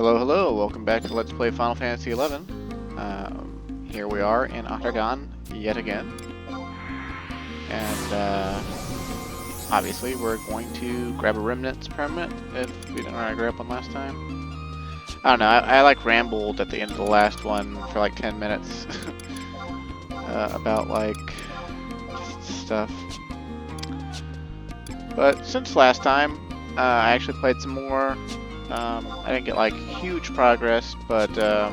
Hello, hello, welcome back to Let's Play Final Fantasy XI. Here we are in Einherjar yet again. And obviously we're going to grab a Remnants permit if we didn't already grab one last time. I don't know, I like rambled at the end of the last one for like 10 minutes about like stuff. But since last time, I actually played some more. I didn't get like huge progress, but oh,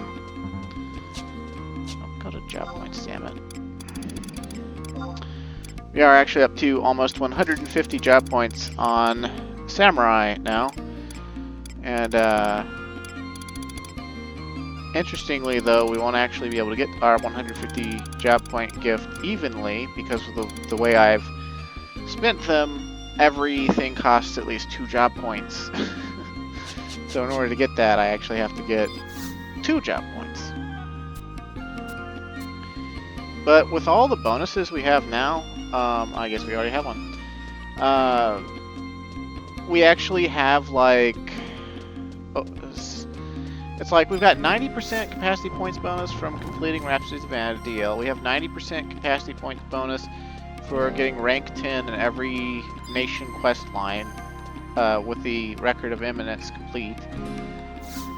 got a job points, damn it. We are actually up to almost 150 job points on Samurai now. And interestingly though, we won't actually be able to get our 150 job point gift evenly because of the way I've spent them. Everything costs at least 2 job points. So in order to get that, I actually have to get 2 job points. But with all the bonuses we have now, I guess we already have one. We actually have like, it's like we've got 90% capacity points bonus from completing Rhapsodies of Vanity DL. We have 90% capacity points bonus for getting rank 10 in every nation quest line. With the Record of Eminence complete.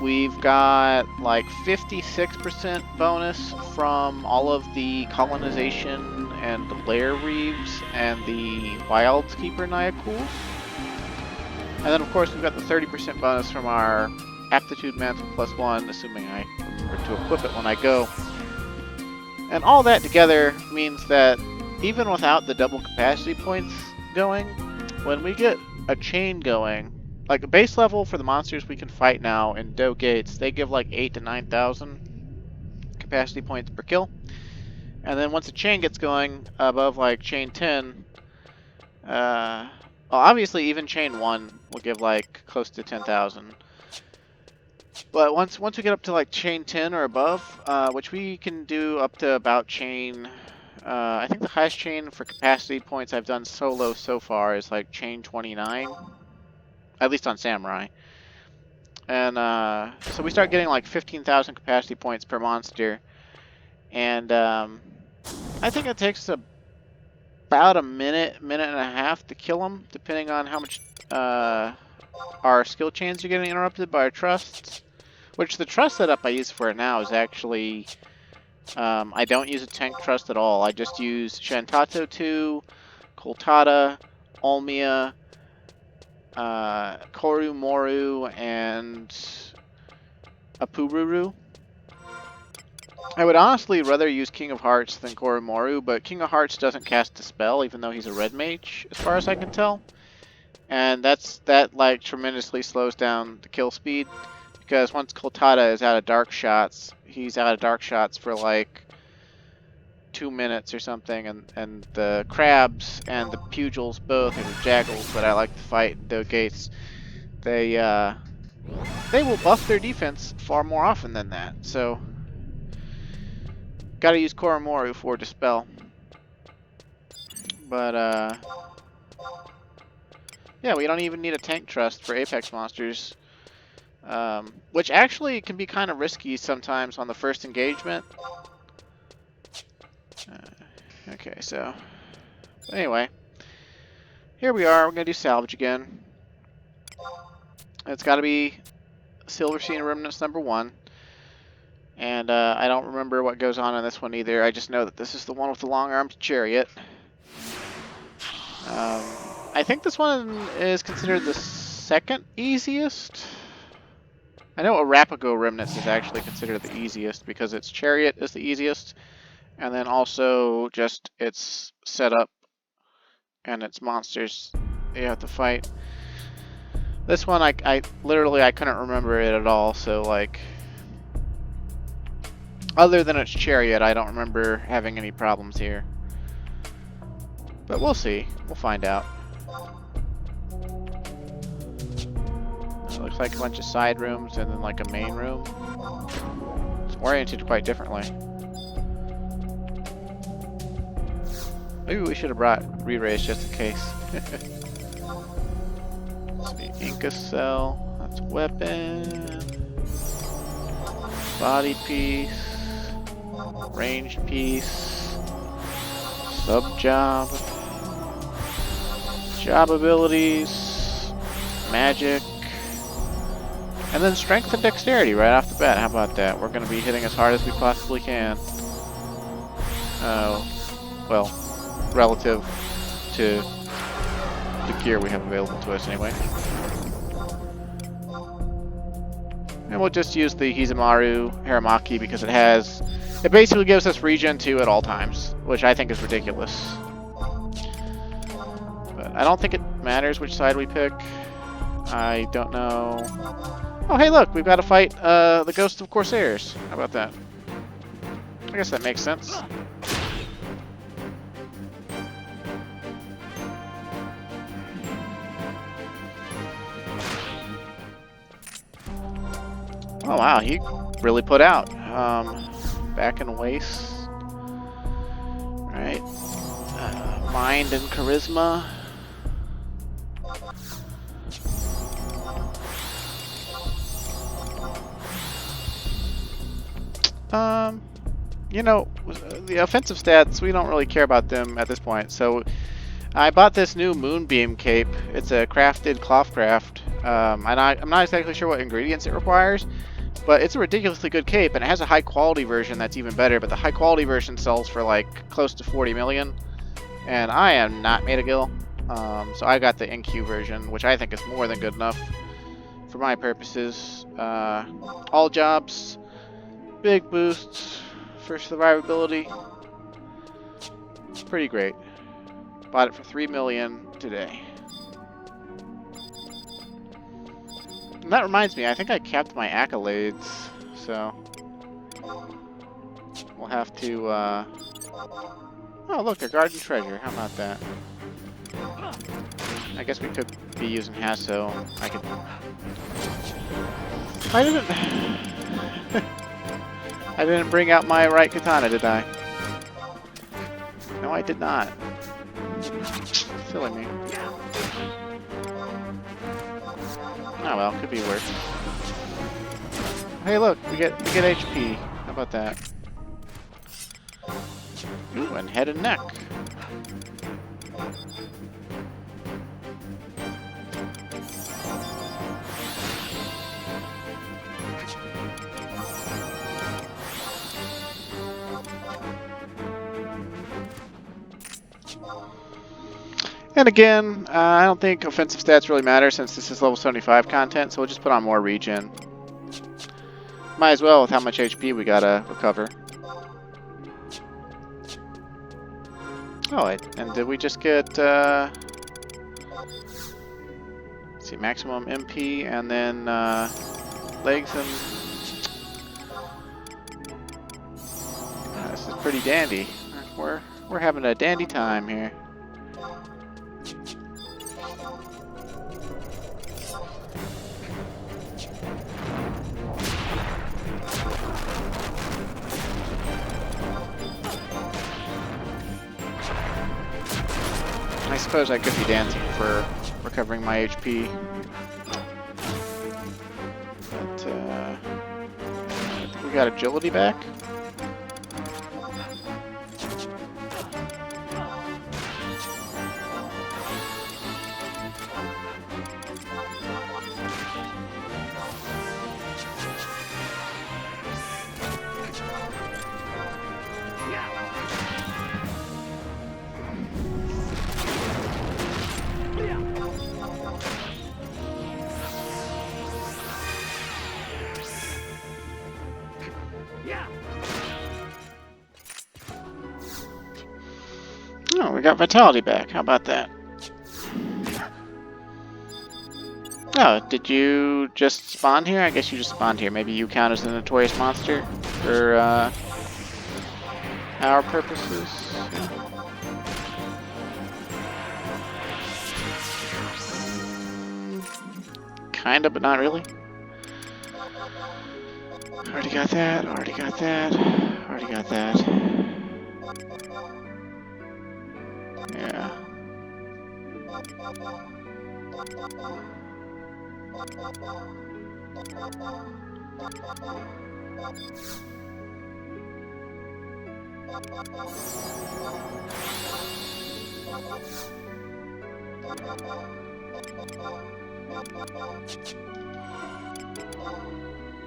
We've got like 56% bonus from all of the colonization and the lair reeves and the Wildskeeper Nyakuls. And then of course we've got the 30% bonus from our Aptitude Mantle +1, assuming I remember to equip it when I go. And all that together means that even without the double capacity points going, when we get a chain going, like a base level for the monsters we can fight now in Doe Gates, they give like 8,000 to 9,000 capacity points per kill. And then once a chain gets going above like chain 10, well, obviously even chain 1 will give like close to 10,000. But once we get up to like chain 10 or above, which we can do up to about chain, I think the highest chain for capacity points I've done solo so far is like chain 29, at least on Samurai. And so we start getting like 15,000 capacity points per monster, and I think it takes about a minute and a half to kill them, depending on how much our skill chains are getting interrupted by our trusts. Which the trust setup I use for it now is actually, I don't use a tank trust at all. I just use Shantato 2, Koltada, Olmia, Koru Moru, and Apururu. I would honestly rather use King of Hearts than Koru Moru, but King of Hearts doesn't cast a spell, even though he's a red mage, as far as I can tell. And that like tremendously slows down the kill speed. Because once Koltada is out of dark shots, he's out of dark shots for like 2 minutes or something, and the crabs and the pugils both, or the jackals that I like to fight in Doe Gates, they will buff their defense far more often than that. So gotta use Koromoru for Dispel. But yeah, we don't even need a tank trust for Apex monsters. Which actually can be kind of risky sometimes on the first engagement. Okay, so anyway, here we are. We're gonna do Salvage again. It's got to be Silver Sea Remnants #1, and I don't remember what goes on in this one either. I just know that this is the one with the long-armed Chariot. I think this one is considered the second easiest. I know Arapago Remnants is actually considered the easiest because its Chariot is the easiest, and then also just its setup and its monsters you have to fight. This one, I literally couldn't remember it at all, so like, other than its Chariot, I don't remember having any problems here. But we'll see. We'll find out. It looks like a bunch of side rooms and then like a main room. It's oriented quite differently. Maybe we should have brought re-raise just in case. Let's see, Inca Cell, that's weapon. Body piece. Ranged piece. Sub-job. Job abilities. Magic. And then strength and dexterity right off the bat. How about that? We're going to be hitting as hard as we possibly can. Well, relative to the gear we have available to us anyway. And we'll just use the Hizumaru Haramaki because it basically gives us regen 2 at all times, which I think is ridiculous. But I don't think it matters which side we pick. I don't know. Oh, hey, look, we've got to fight the Ghost of Corsairs. How about that? I guess that makes sense. Oh, wow, he really put out. Back and waist. Right. Mind and charisma. You know, the offensive stats, we don't really care about them at this point. So, I bought this new Moonbeam cape. It's a crafted cloth craft. I'm not exactly sure what ingredients it requires, but it's a ridiculously good cape, and it has a high quality version that's even better. But the high quality version sells for like close to 40 million, and I am not made a gill. So I got the NQ version, which I think is more than good enough for my purposes. All jobs, big boosts for survivability. It's pretty great. Bought it for 3 million today. And that reminds me, I think I capped my accolades, so we'll have to, oh look, a garden treasure, how about that? I guess we could be using Hasso. I didn't bring out my right katana, did I? No, I did not. Silly me. Oh well, could be worse. Hey look, we get HP. How about that? Ooh, and head and neck. And again, I don't think offensive stats really matter since this is level 75 content, so we'll just put on more regen. Might as well with how much HP we gotta recover. Oh, and did we just get, let's see, maximum MP and then legs and... this is pretty dandy. We're having a dandy time here. I suppose I could be dancing for recovering my HP. But, we got agility back. Oh, we got vitality back. How about that? Oh, did you just spawn here? I guess you just spawned here. Maybe you count as the notorious monster for our purposes. Kinda, but not really. Already got that, already got that, already got that. Yeah.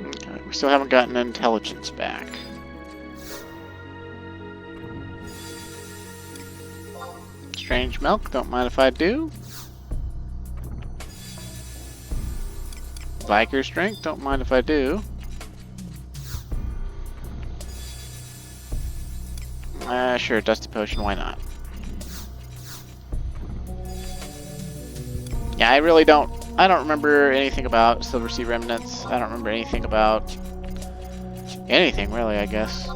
Okay, we still haven't gotten intelligence back. Strange milk, don't mind if I do. Viker's strength, don't mind if I do. Sure, Dusty Potion, why not? Yeah, I don't remember anything about Silver Sea Remnants. I don't remember anything about anything, really, I guess.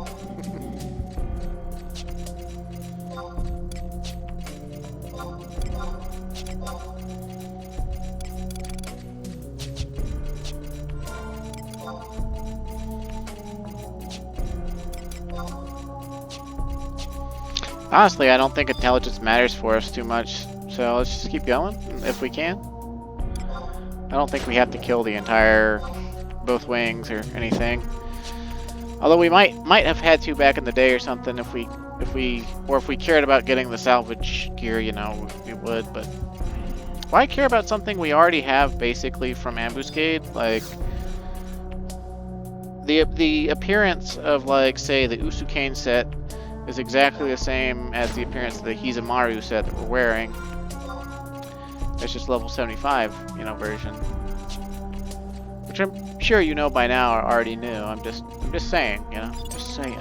Honestly, I don't think intelligence matters for us too much, so let's just keep going if we can. I don't think we have to kill the entire both wings or anything. Although we might have had to back in the day or something if we cared about getting the salvage gear, you know, we would. But why care about something we already have basically from Ambuscade? Like the appearance of, like, say, the Usukane set is exactly the same as the appearance of the Hizamaru set that we're wearing. It's just level 75, you know, version. Which I'm sure you know by now or already knew. I'm just saying, you know, just saying.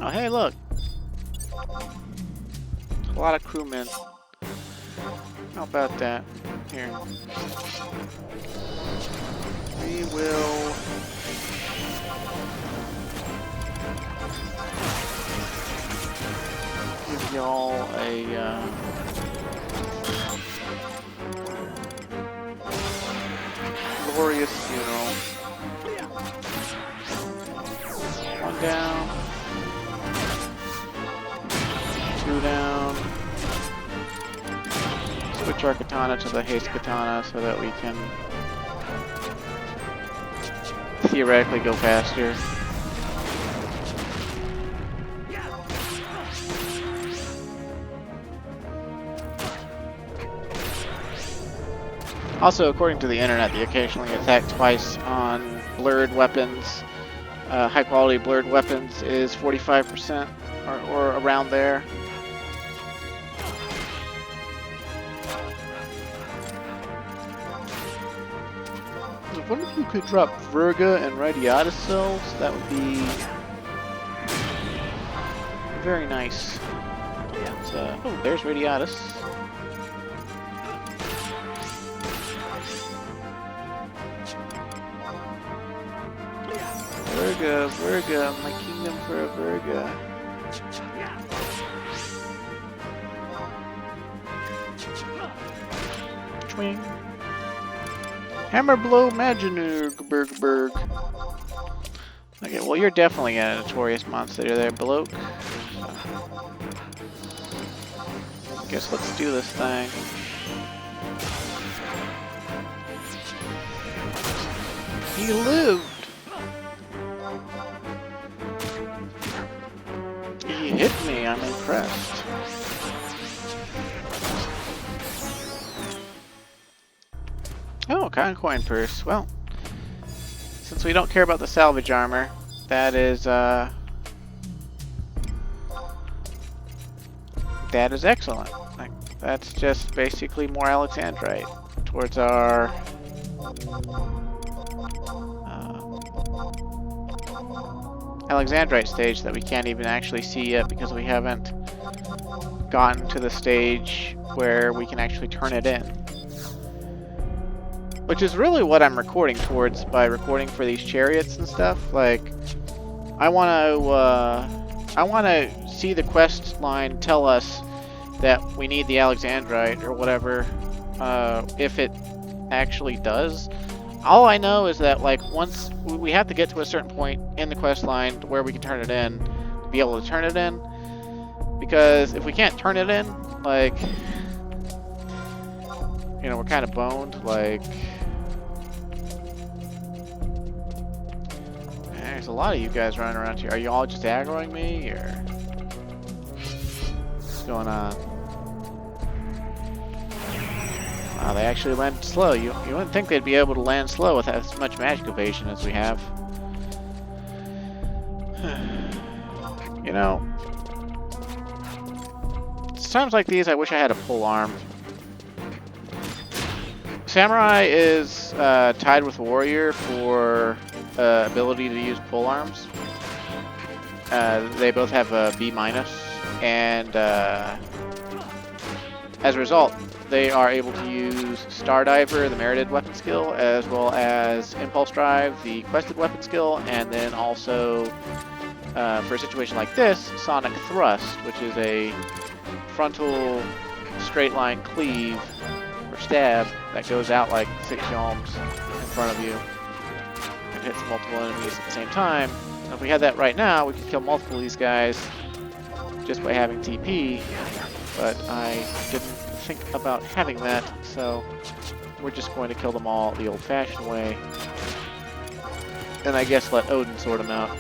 Oh, hey, look. A lot of crewmen. How about that? Here. We will... give y'all a, glorious funeral. One down. Two down. Switch our katana to the haste katana so that we can theoretically go faster. Also, according to the internet, they occasionally attack twice on blurred weapons. High quality blurred weapons is 45% or around there. I wonder if you could drop Virga and Radiata cells. That would be very nice. Oh, there's Radiatus. Virga, my kingdom for a Virga. Twing. Hammer blow Maginurberg. Okay, well, you're definitely a notorious monster there, Bloke. I guess let's do this thing. He lived! He hit me, I'm impressed. Oh, cotton coin purse. Well, since we don't care about the salvage armor, that is excellent. Like, that's just basically more Alexandrite towards our Alexandrite stage that we can't even actually see yet because we haven't gotten to the stage where we can actually turn it in. Which is really what I'm recording towards by recording for these chariots and stuff. Like, I want to see the quest line tell us that we need the Alexandrite or whatever, if it actually does. All I know is that, like, once we have to get to a certain point in the quest line where we can turn it in, to be able to turn it in. Because if we can't turn it in, like, you know, we're kind of boned. Like, there's a lot of you guys running around here. Are you all just aggroing me, or what's going on? Wow, they actually landed slow. You wouldn't think they'd be able to land slow with as much magic evasion as we have. You know, it's times like these I wish I had a pole arm. Samurai is tied with Warrior for ability to use pole arms. They both have a B-, and as a result, they are able to use Stardiver, the merited weapon skill, as well as Impulse Drive, the quested weapon skill, and then also, for a situation like this, Sonic Thrust, which is a frontal straight line cleave or stab that goes out like 6 yalms in front of you and hits multiple enemies at the same time. Now, if we had that right now, we could kill multiple of these guys just by having TP, but I didn't think about having that, so we're just going to kill them all the old-fashioned way, and I guess let Odin sort them out.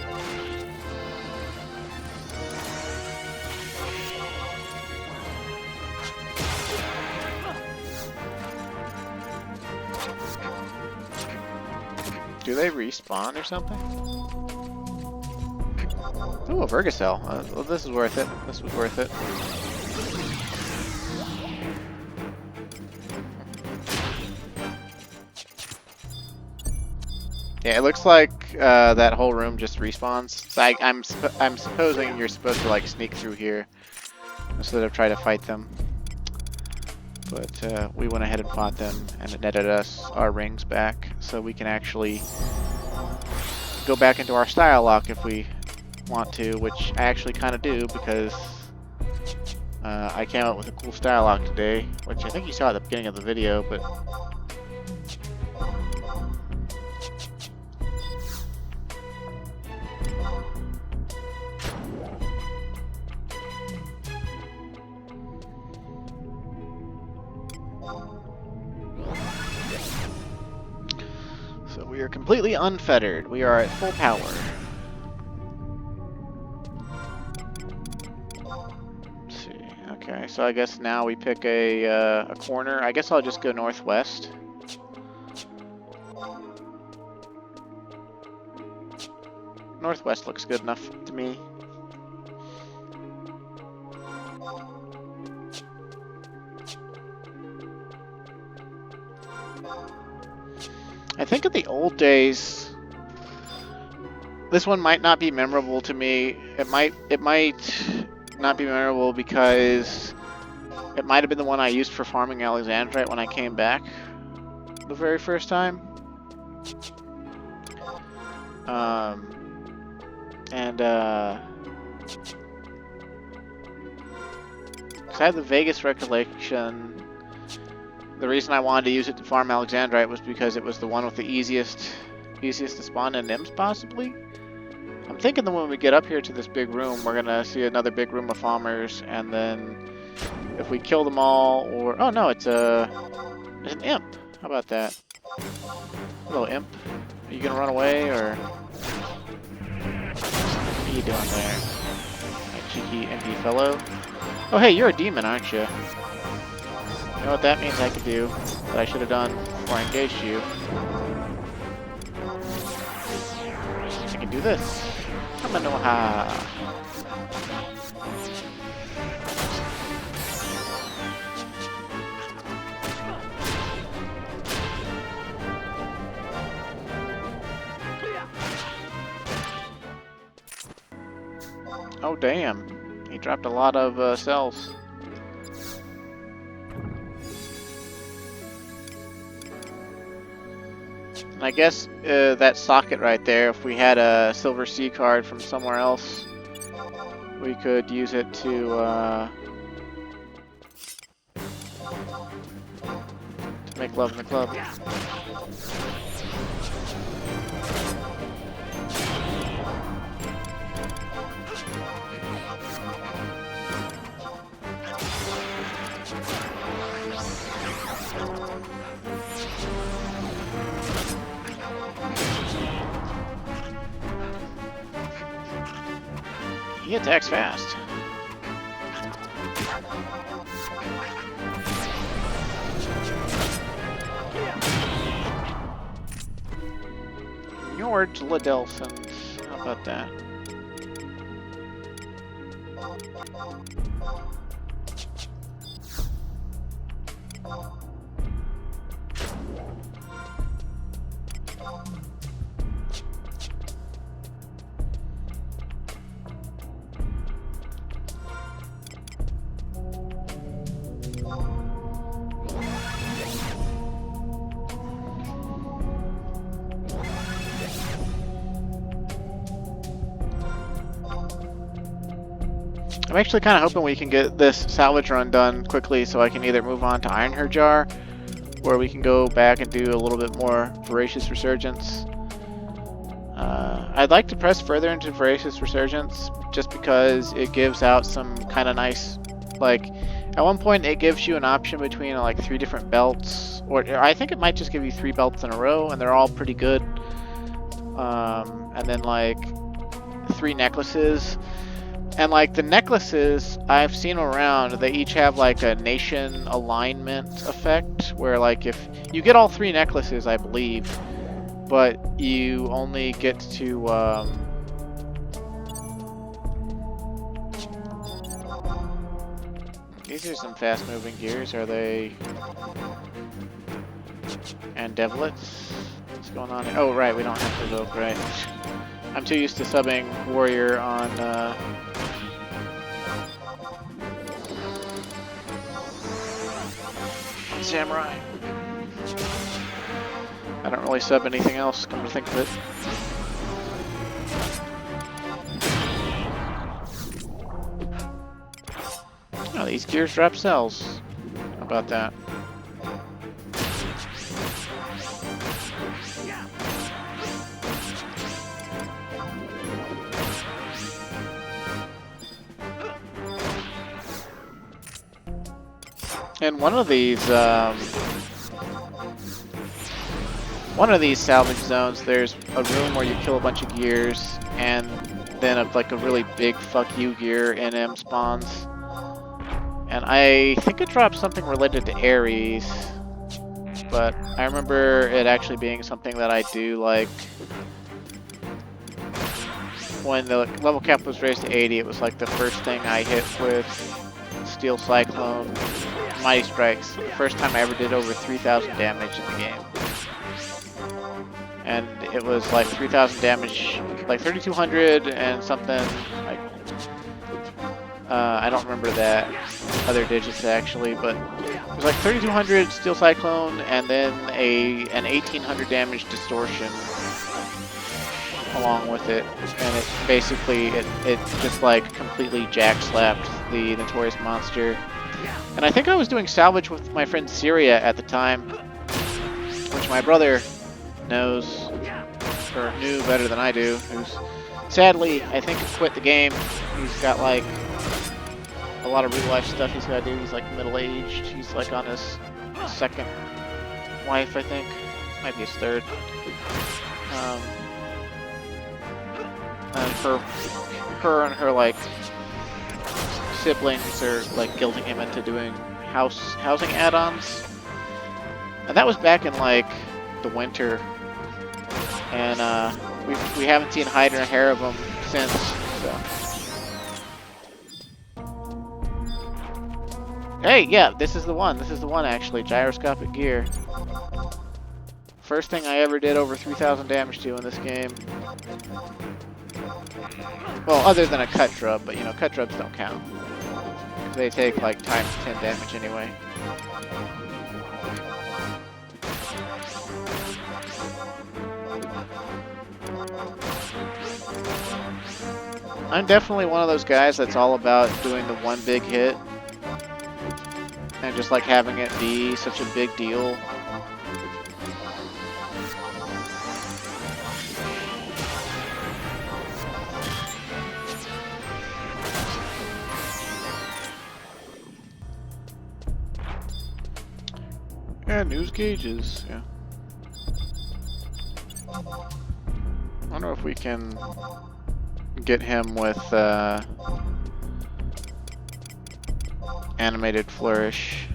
Do they respawn or something? Ooh, a Vergacell. Well, this is worth it. This was worth it. Yeah, it looks like that whole room just respawns. So I'm supposing you're supposed to like sneak through here instead of try to fight them. But we went ahead and fought them, and it netted us our rings back, so we can actually go back into our style lock if we want to, which I actually kind of do, because I came out with a cool style lock today, which I think you saw at the beginning of the video, but so we are completely unfettered. We are at full power. Let's see. Okay, so I guess now we pick a corner. I guess I'll just go northwest. Northwest looks good enough to me. I think in the old days, this one might not be memorable to me. It might not be memorable because it might have been the one I used for farming Alexandrite when I came back the very first time. Because I have the vaguest recollection. The reason I wanted to use it to farm Alexandrite was because it was the one with the easiest to spawn in Imps, possibly? I'm thinking that when we get up here to this big room, we're gonna see another big room of farmers, and then if we kill them all, or... oh no, it's an Imp! How about that? Hello, Imp. Are you gonna run away, or... what are you doing there? My cheeky, empty fellow? Oh hey, you're a demon, aren't you? You know what that means I could do, that I should have done before I engaged you. I can do this. Kamanoha. Oh damn, he dropped a lot of cells. I guess that socket right there, if we had a Silver Sea card from somewhere else, we could use it to make love in the club. He attacks fast. George Ladelson. How about that? I'm actually kind of hoping we can get this salvage run done quickly so I can either move on to Einherjar, where we can go back and do a little bit more Voracious Resurgence. I'd like to press further into Voracious Resurgence just because it gives out some kind of nice, like, at one point it gives you an option between like 3 different belts, or I think it might just give you 3 belts in a row, and they're all pretty good. And then like 3 necklaces. And like the necklaces, I've seen them around, they each have like a nation alignment effect, where like if you get all 3 necklaces, I believe, but you only get to, these are some fast moving gears, are they? And Devlets? What's going on here? Oh right, we don't have to evoke, right? I'm too used to subbing Warrior on, Samurai. I don't really sub anything else, come to think of it. Oh, these gears drop cells. How about that? In one of these salvage zones, there's a room where you kill a bunch of gears, and then like a really big fuck you gear NM spawns. And I think it drops something related to Ares, but I remember it actually being something that I do like. When the level cap was raised to 80, it was like the first thing I hit with Steel Cyclone. Mighty Strikes, the first time I ever did over 3,000 damage in the game. And it was like 3,000 damage, like 3,200 and something, like, I don't remember that other digits actually, but it was like 3,200 Steel Cyclone and then an 1,800 damage Distortion along with it, and it basically, it just like completely jack-slapped the Notorious Monster. And I think I was doing salvage with my friend Syria at the time, which my brother knows, or knew better than I do, who's sadly, I think, quit the game. He's got like a lot of real life stuff he's got to do. He's like middle-aged. He's like on his 2nd wife, I think. Might be his 3rd. And her and her like siblings are like guilting him into doing housing add-ons, and that was back in like the winter, and we haven't seen hide or hair of them since. So. Hey, yeah, this is the one. This is the one actually. Gyroscopic gear. First thing I ever did over 3,000 damage to in this game. Well, other than a cut drub, but you know, cut drubs don't count. They take like times 10 damage anyway. I'm definitely one of those guys that's all about doing the one big hit and just like having it be such a big deal. And news gauges, yeah. I wonder if we can get him with animated flourish.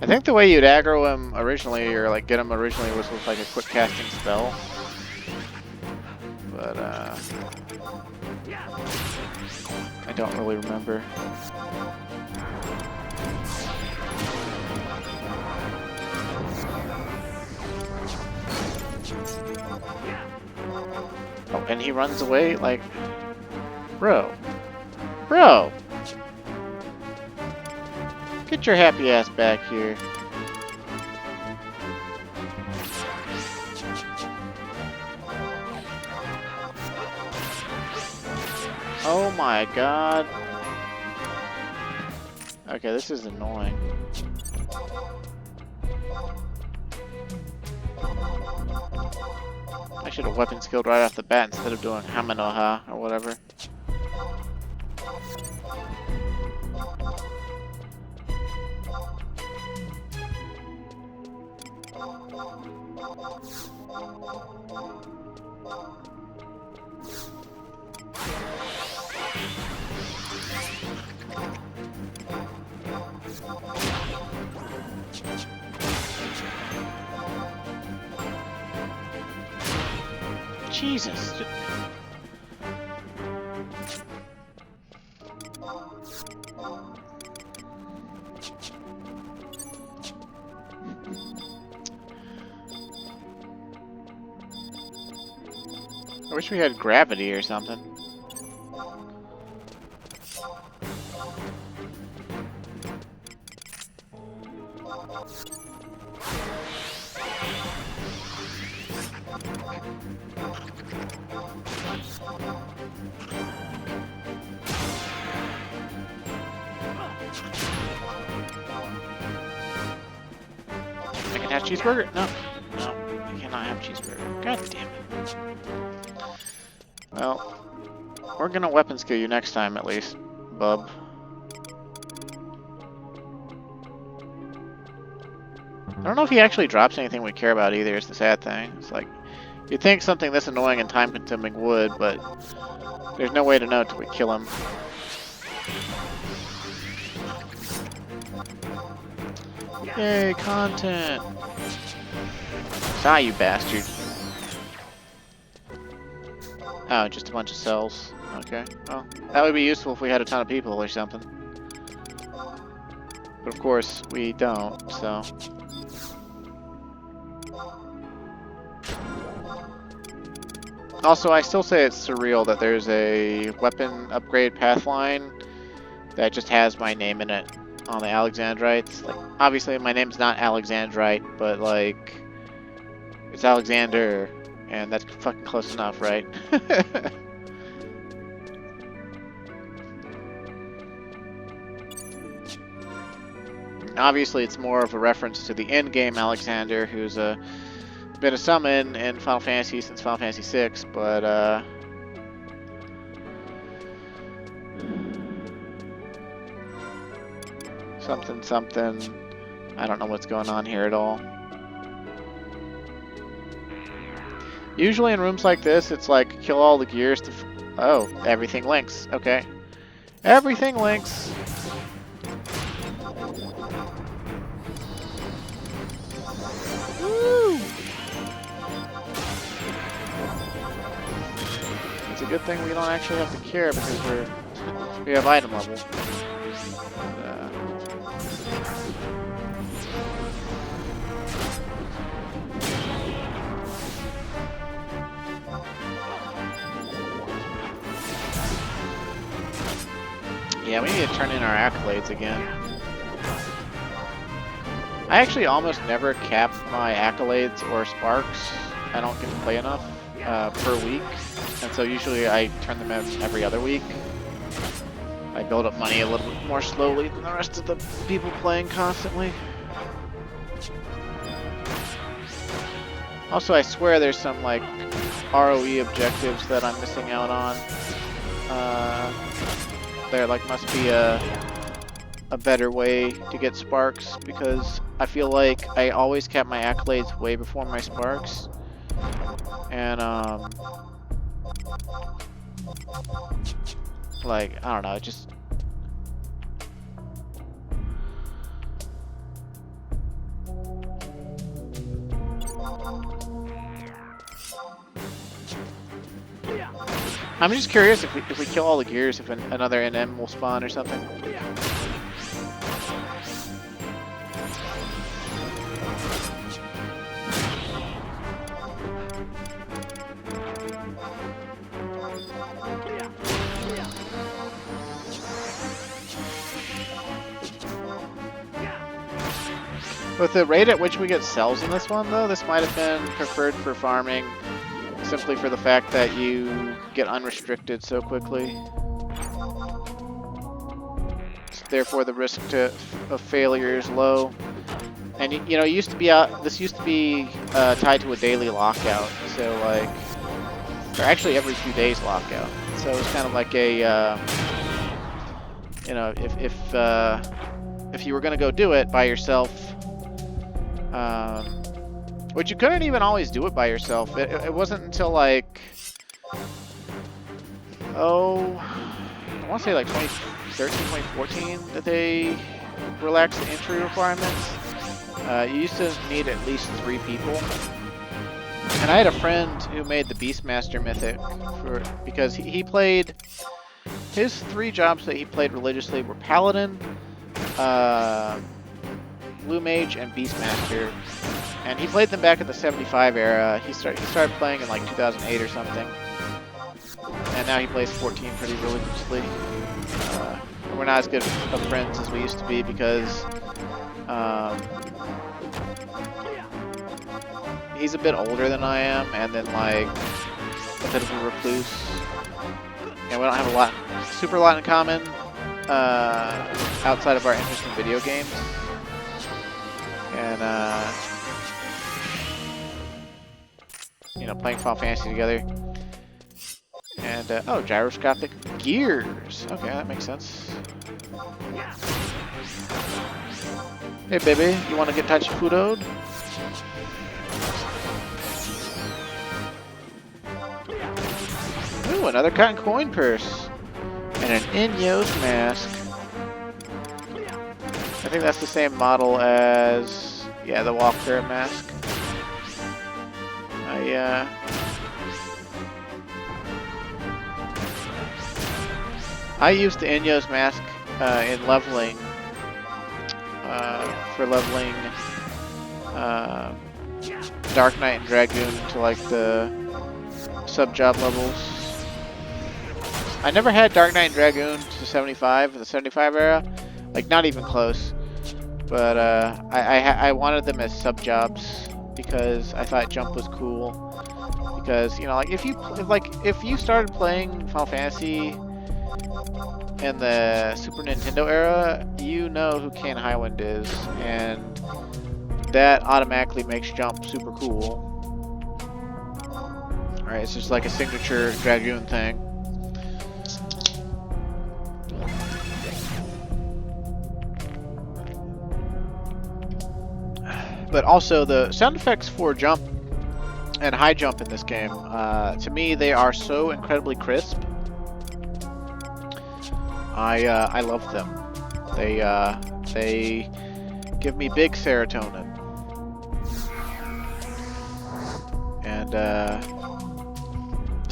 I think the way you'd aggro him originally, or like get him originally, was with like a quick casting spell. But I don't really remember. Oh, and he runs away like, bro. Get your happy ass back here. Oh my god. Okay, this is annoying. I should have weapon skilled right off the bat instead of doing Hamanoha or whatever. Jesus. I wish we had gravity or something. I can have cheeseburger? No. No, I cannot have cheeseburger. God damn it. Well, we're gonna weapon skill you next time at least, bub. I don't know if he actually drops anything we care about either, is the sad thing. It's like, you'd think something this annoying and time consuming would, but there's no way to know until we kill him. Yay, content! Die, you bastard. Oh, just a bunch of cells. Okay. Well, that would be useful if we had a ton of people or something. But of course, we don't, so... Also, I still say it's surreal that there's a weapon upgrade pathline that just has my name in it on the Alexandrites. Like, obviously my name's not Alexandrite, but like, it's Alexander, and that's fucking close enough, right? Obviously, it's more of a reference to the in-game Alexander, who's been a summon in Final Fantasy since Final Fantasy VI, but something something. I don't know what's going on here at all. Usually in rooms like this, it's like kill all the gears to. Oh, everything links. Okay, everything links. Woo! It's a good thing we don't actually have to care because we have item level. Yeah, we need to turn in our accolades again. I actually almost never cap my accolades or sparks. I don't get to play enough per week, and so usually I turn them in every other week. I build up money a little bit more slowly than the rest of the people playing constantly. Also, I swear there's some like ROE objectives that I'm missing out on. There like must be a better way to get sparks, because I feel like I always cap my accolades way before my sparks, and Like, I don't know, just... I'm just curious if we kill all the gears, if another NM will spawn or something. With the rate at which we get cells in this one, though, this might have been preferred for farming, simply for the fact that you get unrestricted so quickly. Therefore, the risk of failure is low. And you know, it used to be this used to be tied to a daily lockout, so like, or actually every few days lockout. So it's kind of like a, you know, if you were gonna go do it by yourself. Which you couldn't even always do it by yourself. It wasn't until like, oh, I want to say like 2013, 2014 that they relaxed the entry requirements. You used to need at least 3 people. And I had a friend who made the Beastmaster Mythic because he played, his 3 jobs that he played religiously were Paladin, Blue Mage, and Beastmaster. And he played them back in the 75 era. He started playing in like 2008 or something. And now he plays 14 pretty religiously. We're not as good of friends as we used to be because he's a bit older than I am, and then like a bit of a recluse. And we don't have a super lot in common outside of our interest in video games. And you know, playing Final Fantasy together. And oh, gyroscopic gears. Okay, that makes sense. Hey, baby, you want to get touchy foodoed? Ooh, another cotton coin purse. And an Inyos mask. I think that's the same model as, yeah, the Walker mask. I used the Inyos mask in leveling, for leveling Dark Knight and Dragoon to like the sub-job levels. I never had Dark Knight and Dragoon to 75 in the 75 era, like not even close. But I wanted them as sub-jobs because I thought jump was cool. Because, you know, like if you started playing Final Fantasy in the Super Nintendo era, you know who Kane Highwind is, and that automatically makes jump super cool. Alright, it's just like a signature Dragoon thing. But also the sound effects for jump and high jump in this game, to me, they are so incredibly crisp. I love them. They give me big serotonin. And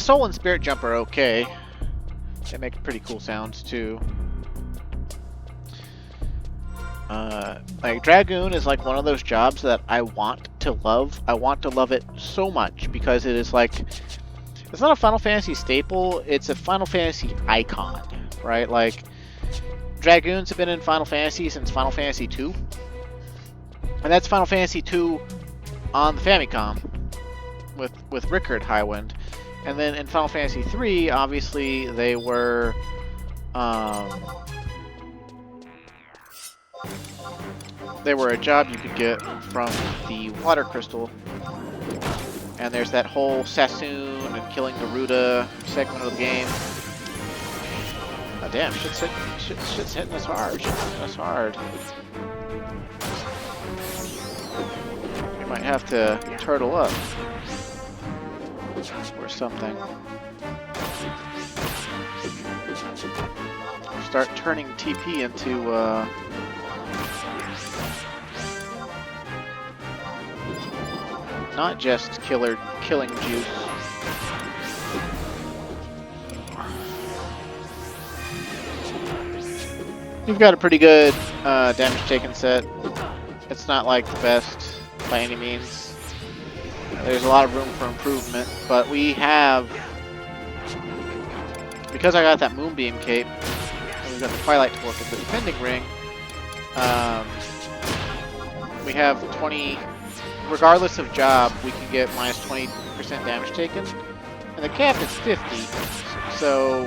Soul and Spirit Jump are okay. They make pretty cool sounds too. Like Dragoon is like one of those jobs that I want to love. I want to love it so much because it is like, it's not a Final Fantasy staple, it's a Final Fantasy icon, right? Like, Dragoons have been in Final Fantasy since Final Fantasy 2. And that's Final Fantasy 2 on the Famicom with Rickard Highwind. And then in Final Fantasy 3, obviously they were a job you could get from the Water Crystal. And there's that whole Sassoon and killing Garuda segment of the game. Oh damn, shit's hitting us hard. Shit's hitting us hard. We might have to turtle up. Or something. start turning TP into not just killing juice. We've got a pretty good damage taken set. It's not like the best by any means. There's a lot of room for improvement, but we have, because I got that Moonbeam cape, and we've got the Twilight Torque at the defending ring, we have 20, regardless of job, we can get minus 20% damage taken, and the cap is 50, so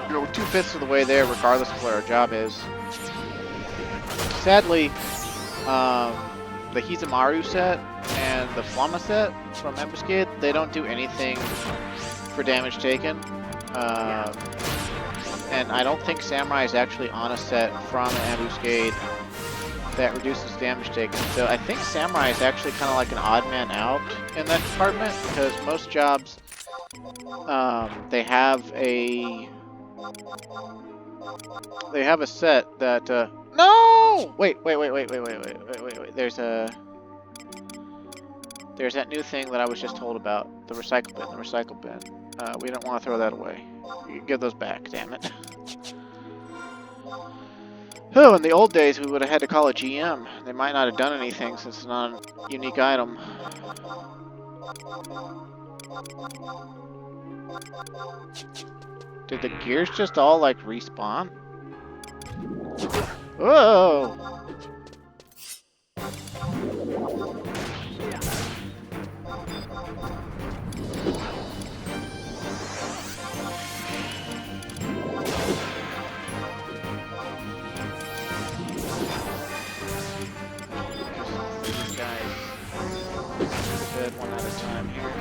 you know, we're 2/5 of the way there, regardless of what our job is. Sadly, the Hizamaru set and the Flamma set from Ambuscade, they don't do anything for damage taken. And I don't think Samurai is actually on a set from Ambuscade that reduces damage taken. So I think Samurai is actually kind of like an odd man out in that department, because most jobs, they have a set that, no! Wait. There's that new thing that I was just told about, the recycle bin. We don't want to throw that away. You give those back, damn it. Oh, in the old days, we would have had to call a GM. They might not have done anything since it's not a unique item. Did the gears just all, like, respawn? Whoa! These guys dead one at a time here.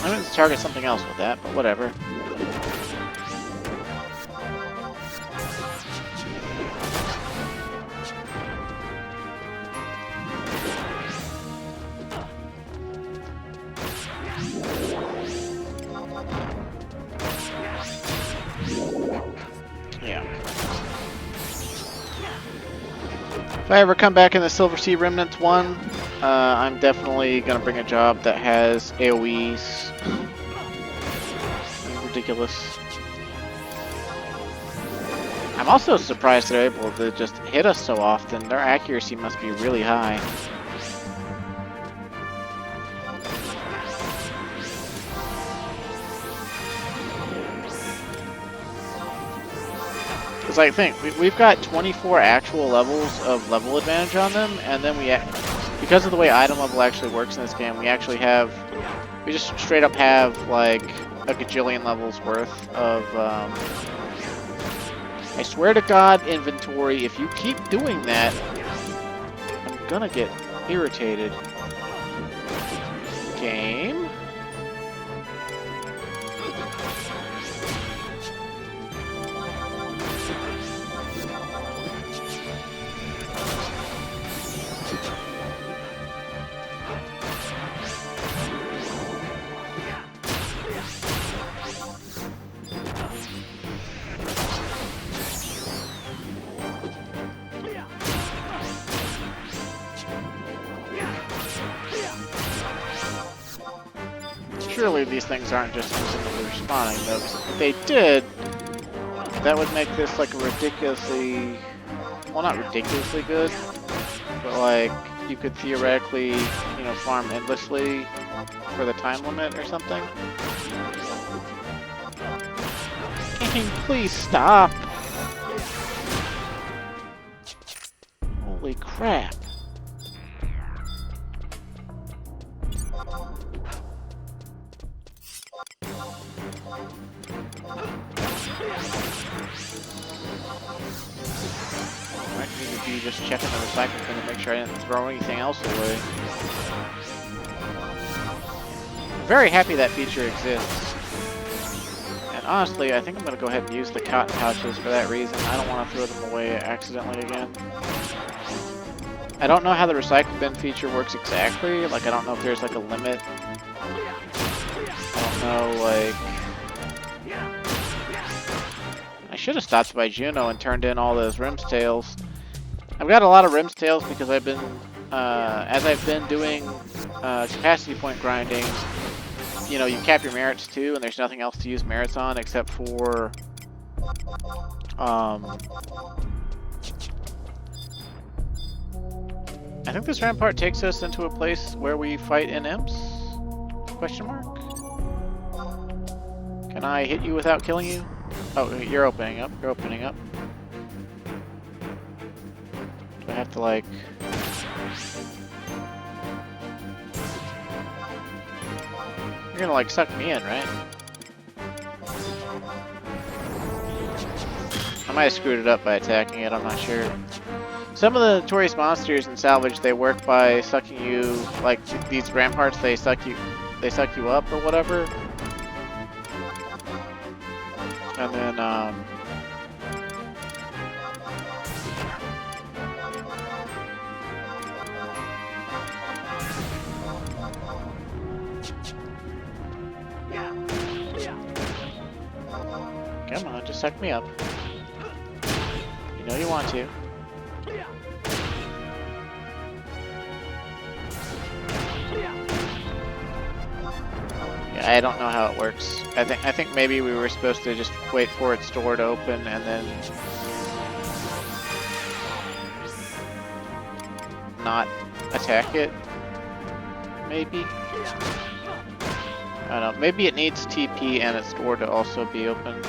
I meant to target something else with that, but whatever. Yeah. If I ever come back in the Silver Sea Remnants 1, I'm definitely going to bring a job that has AoEs. Ridiculous. I'm also surprised they're able to just hit us so often. Their accuracy must be really high. Because I think we've got 24 actual levels of level advantage on them, and then because of the way item level actually works in this game, we just straight up have like a gajillion levels worth of, I swear to God, inventory, if you keep doing that, I'm gonna get irritated. Game? Surely these things aren't just instantly respawning, though. If they did, that would make this like a ridiculously, well, not ridiculously good, but like you could theoretically, you know, farm endlessly for the time limit or something. Game, please stop! Holy crap! I need to be just checking the recycle bin to make sure I didn't throw anything else away. I'm very happy that feature exists. And honestly, I think I'm going to go ahead and use the cotton pouches for that reason. I don't want to throw them away accidentally again. I don't know how the recycle bin feature works exactly. Like, I don't know if there's like a limit. I don't know, like... I should have stopped by Juno and turned in all those Rim's Tails. I've got a lot of Rim's Tails because I've been, as I've been doing capacity point grinding, you know, you cap your merits too, and there's nothing else to use merits on except for, I think this rampart takes us into a place where we fight in imps? Question mark? Can I hit you without killing you? Oh, you're opening up. You're opening up. Do I have to, like... You're gonna, like, suck me in, right? I might have screwed it up by attacking it, I'm not sure. Some of the notorious monsters in Salvage, they work by sucking you, like, these ramparts, they suck you up or whatever. And then, come on, just suck me up. You know you want to. Yeah, I don't know how it works. I think maybe we were supposed to just wait for its door to open and then not attack it. Maybe. I don't know. Maybe it needs TP and its door to also be open.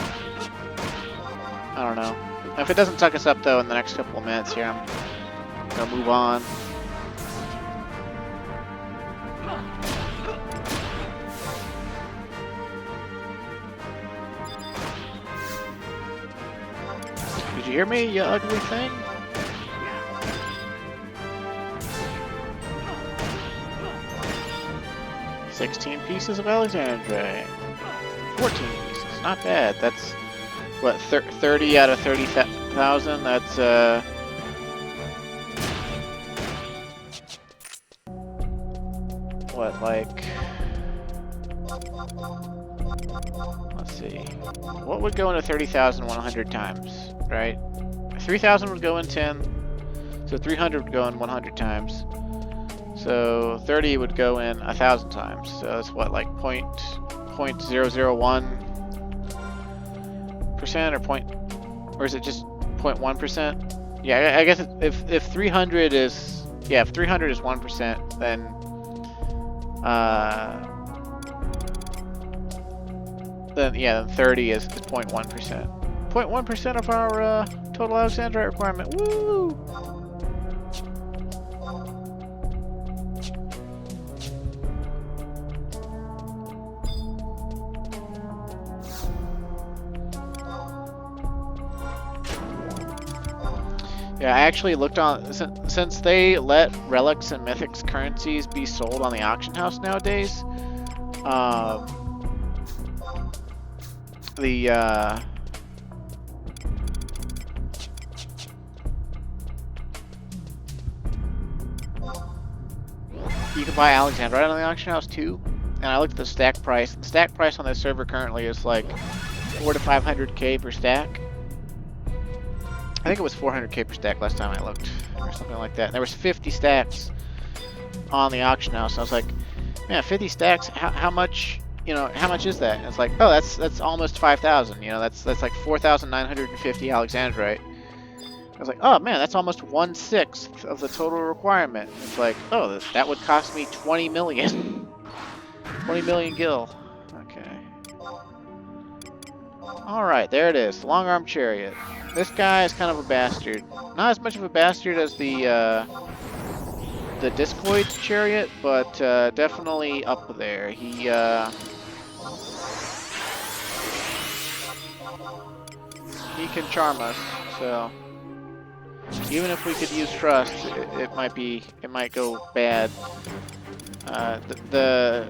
I don't know. If it doesn't suck us up though in the next couple of minutes here, I'm gonna move on. Did you hear me, you ugly thing? $16 pieces of Alexandrite. 14 pieces, not bad. That's what, 30 out of 30,000? That's what, like, let's see. What would go into 30,000 100 times, right? 3,000 would go in 10, so 300 would go in 100 times. So 30 would go in 1,000 times. So that's what, like 0.001% or is it just 0.1%? Yeah, I guess if 300 is, yeah, if 300 is 1%, then yeah, then 30 is 0.1%. 0.1% of our total Alexandrite requirement. Woo! Yeah, I actually looked on, since they let relics and mythics currencies be sold on the auction house nowadays, you can buy Alexandrite on the auction house too, and I looked at the stack price. The stack price on this server currently is like 400 to 500k per stack. I think it was 400k per stack last time I looked, or something like that. And there was 50 stacks on the auction house. I was like, man, 50 stacks. How much? You know, how much is that? And it's like, oh, that's almost 5,000. You know, that's like 4,950 Alexandrite. I was like, oh man, that's almost 1/6 of the total requirement. It's like, oh, that would cost me 20 million. 20 million gil. Okay. All right, there it is. Long arm chariot. This guy is kind of a bastard. Not as much of a bastard as the discoid chariot, but definitely up there. He can charm us, so even if we could use trust, it might go bad. The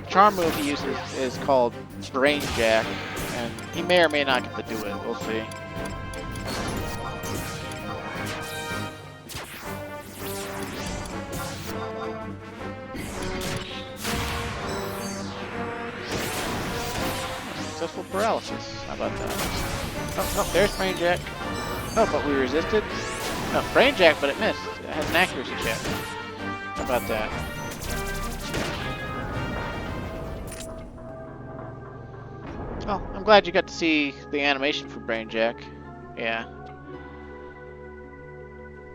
charm move he uses is called Brain Jack, and he may or may not get to do it. We'll see. successful paralysis. How about that? Oh, no, there's Brainjack. Oh, but we resisted. No, Brainjack, but it missed. It has an accuracy check. How about that? Oh, I'm glad you got to see the animation for Brainjack. Yeah.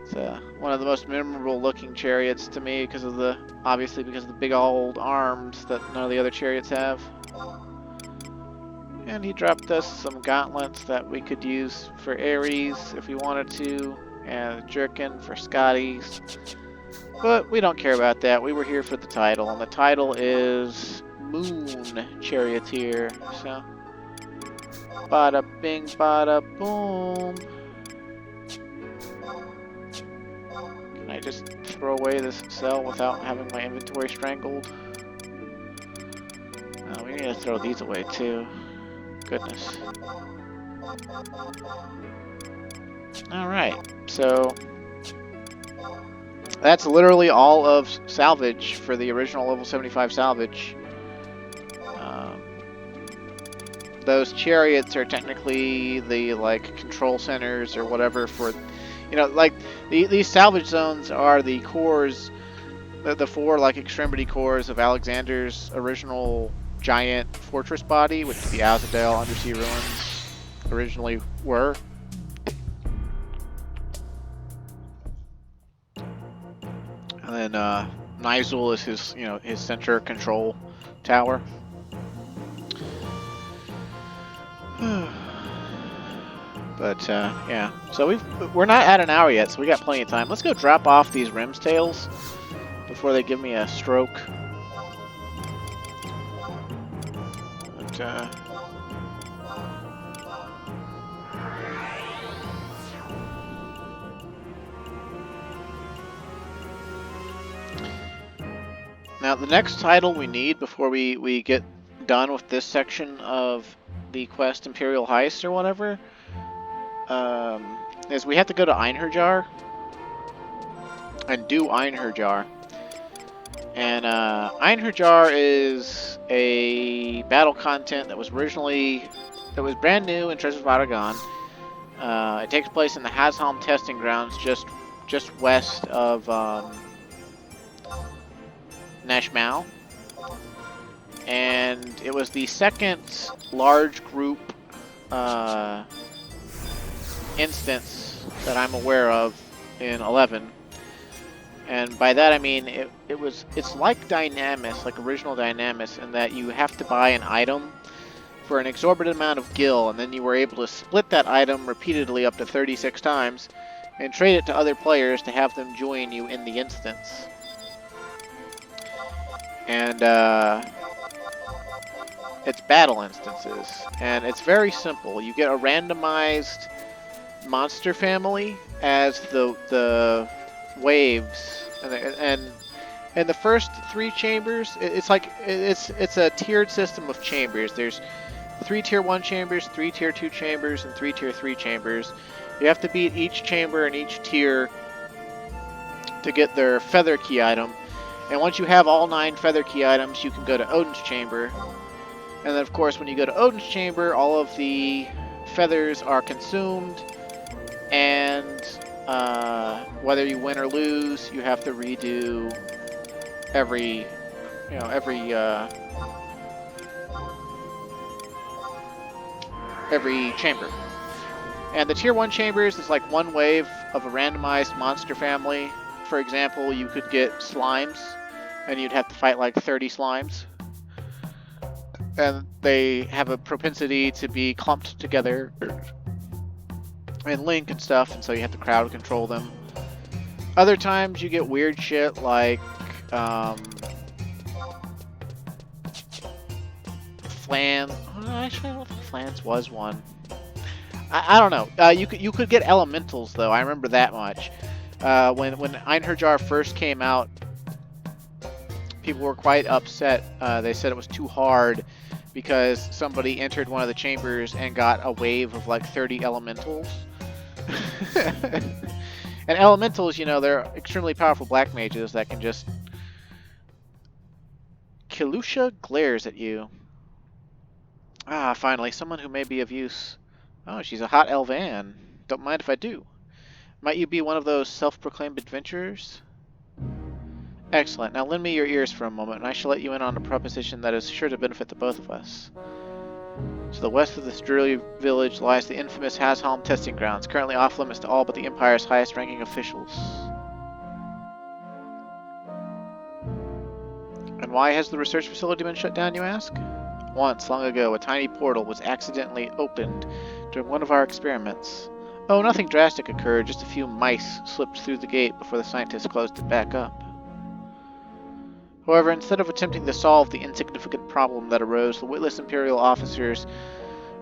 It's one of the most memorable looking chariots to me because of the, obviously because of the big old arms that none of the other chariots have. And he dropped us some gauntlets that we could use for Ares if we wanted to, and a jerkin for Scotty's. But we don't care about that. We were here for the title, and the title is Moon Charioteer. So, bada bing, bada boom. Can I just throw away this cell without having my inventory strangled? Oh, we need to throw these away too. Goodness. Alright, so that's literally all of Salvage for the original level 75 Salvage. Those chariots are technically the like control centers or whatever for, you know, like these salvage zones are the cores, the four like extremity cores of Alexander's original giant fortress body, which the Azadale undersea ruins originally were. And then Nizul is his, you know, his center control tower. But yeah, so we're not at an hour yet, so we got plenty of time. Let's go drop off these Rim's tails before they give me a stroke. But now the next title we need before we get done with this section of the quest Imperial Heist or whatever, is we have to go to Einherjar and do Einherjar. And Einherjar is a battle content that was brand new in Treasures of Aragon. It takes place in the Hazhelm testing grounds just west of Nashmau. And it was the second large group instance that I'm aware of in 11. And by that I mean it's like Dynamis, like original Dynamis, in that you have to buy an item for an exorbitant amount of gil, and then you were able to split that item repeatedly up to 36 times and trade it to other players to have them join you in the instance. And it's battle instances, and it's very simple. You get a randomized monster family as the waves, and in the first 3 chambers, it's a tiered system of chambers. There's 3 tier 1 chambers, 3 tier 2 chambers, and 3 tier 3 chambers. You have to beat each chamber and each tier to get their feather key item. And once you have all 9 feather key items, you can go to Odin's chamber. And then, of course, when you go to Odin's chamber, all of the feathers are consumed, and whether you win or lose, you have to redo every chamber. And the tier 1 chambers is like one wave of a randomized monster family. For example, you could get slimes, and you'd have to fight like 30 slimes. And they have a propensity to be clumped together and link and stuff, and so you have to crowd control them. Other times you get weird shit like Flan. Actually, I don't think Flans was one. I don't know. You could get elementals though. I remember that much. When Einherjar first came out, people were quite upset. They said it was too hard because somebody entered one of the chambers and got a wave of like 30 elementals. And elementals, you know, they're extremely powerful black mages that can just... Kilusha glares at you. Ah, finally, someone who may be of use. Oh, she's a hot Elvan. Don't mind if I do. Might you be one of those self-proclaimed adventurers? Excellent. Now lend me your ears for a moment, and I shall let you in on a proposition that is sure to benefit the both of us. To the west of this dreary village lies the infamous Hasholm testing grounds, currently off-limits to all but the Empire's highest-ranking officials. And why has the research facility been shut down, you ask? Once, long ago, a tiny portal was accidentally opened during one of our experiments. Oh, nothing drastic occurred, just a few mice slipped through the gate before the scientists closed it back up. However, instead of attempting to solve the insignificant problem that arose, the witless Imperial officers,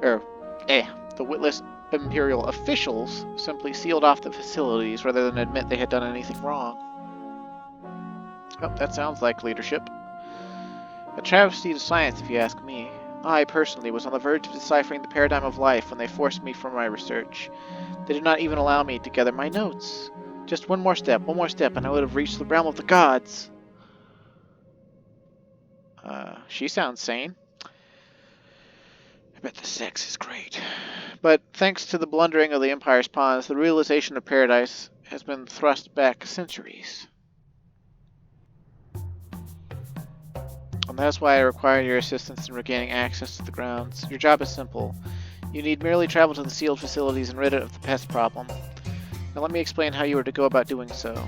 the witless Imperial officials simply sealed off the facilities rather than admit they had done anything wrong. Oh, that sounds like leadership. A travesty to science, if you ask me. I, personally, was on the verge of deciphering the paradigm of life when they forced me from my research. They did not even allow me to gather my notes. Just one more step, and I would have reached the realm of the gods. She sounds sane. I bet the sex is great. But thanks to the blundering of the Empire's pawns, the realization of paradise has been thrust back centuries. And that's why I require your assistance in regaining access to the grounds. Your job is simple. You need merely travel to the sealed facilities and rid it of the pest problem. Now let me explain how you are to go about doing so.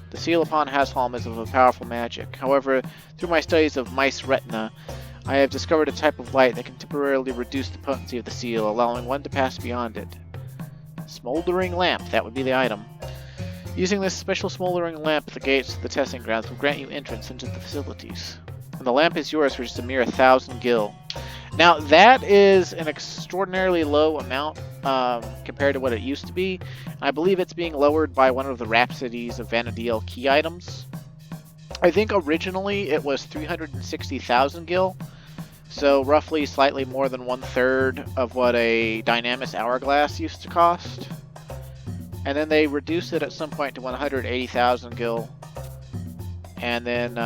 The seal upon Hasholm is of a powerful magic. However, through my studies of mice retina, I have discovered a type of light that can temporarily reduce the potency of the seal, allowing one to pass beyond it. Smoldering lamp, that would be the item. Using this special smoldering lamp at the gates to the testing grounds will grant you entrance into the facilities. And the lamp is yours for just a mere 1,000 gil. Now, that is an extraordinarily low amount compared to what it used to be. I believe it's being lowered by one of the Rhapsodies of Vana'diel key items. I think originally it was 360,000 gil, so roughly slightly more than 1/3 of what a Dynamis Hourglass used to cost. And then they reduced it at some point to 180,000 gil. And then,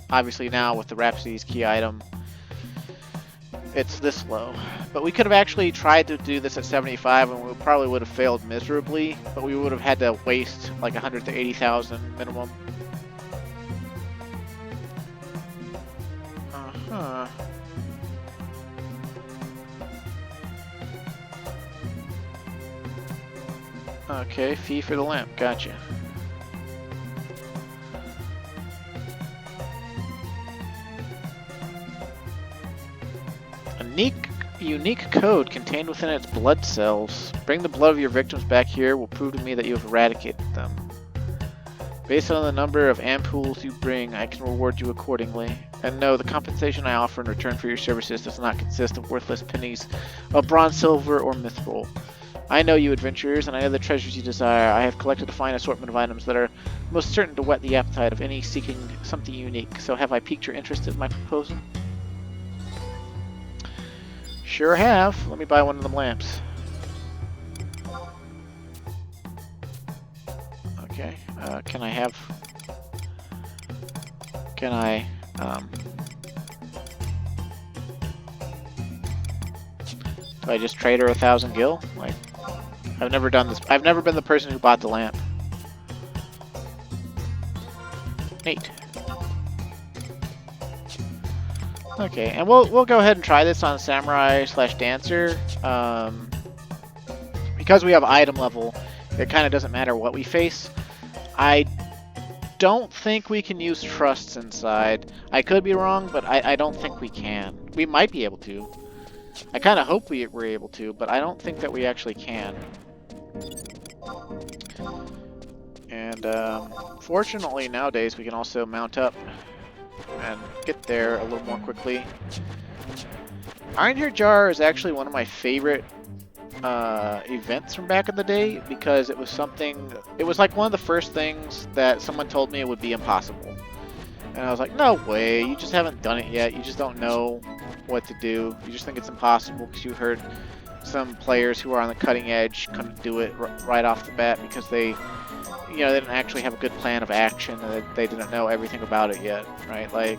obviously now with the Rhapsodies key item, it's this low. But we could have actually tried to do this at 75 and we probably would have failed miserably, but we would have had to waste like 100 to 80,000 minimum. Uh-huh. Okay, fee for the lamp, gotcha. Unique code contained within its blood cells. Bring the blood of your victims back here will prove to me that you have eradicated them. Based on the number of ampoules you bring, I can reward you accordingly. And no, the compensation I offer in return for your services does not consist of worthless pennies of bronze, silver, or mithril. I know you adventurers, and I know the treasures you desire. I have collected a fine assortment of items that are most certain to whet the appetite of any seeking something unique. So have I piqued your interest in my proposal? Sure have. Let me buy one of them lamps. Okay. Can I, do I just trade her 1,000 gil? Like, I've never done this. I've never been the person who bought the lamp. Neat. Okay, and we'll go ahead and try this on Samurai/Dancer. Because we have item level, it kind of doesn't matter what we face. I don't think we can use trusts inside. I could be wrong, but I don't think we can. We might be able to. I kind of hope we're able to, but I don't think that we actually can. And fortunately, nowadays we can also mount up and get there a little more quickly. Einherjar is actually one of my favorite events from back in the day because it was something. It was like one of the first things that someone told me it would be impossible, and I was like, no way! You just haven't done it yet. You just don't know what to do. You just think it's impossible because you heard some players who are on the cutting edge couldn't do it right off the bat because they didn't actually have a good plan of action and they didn't know everything about it yet, right? Like,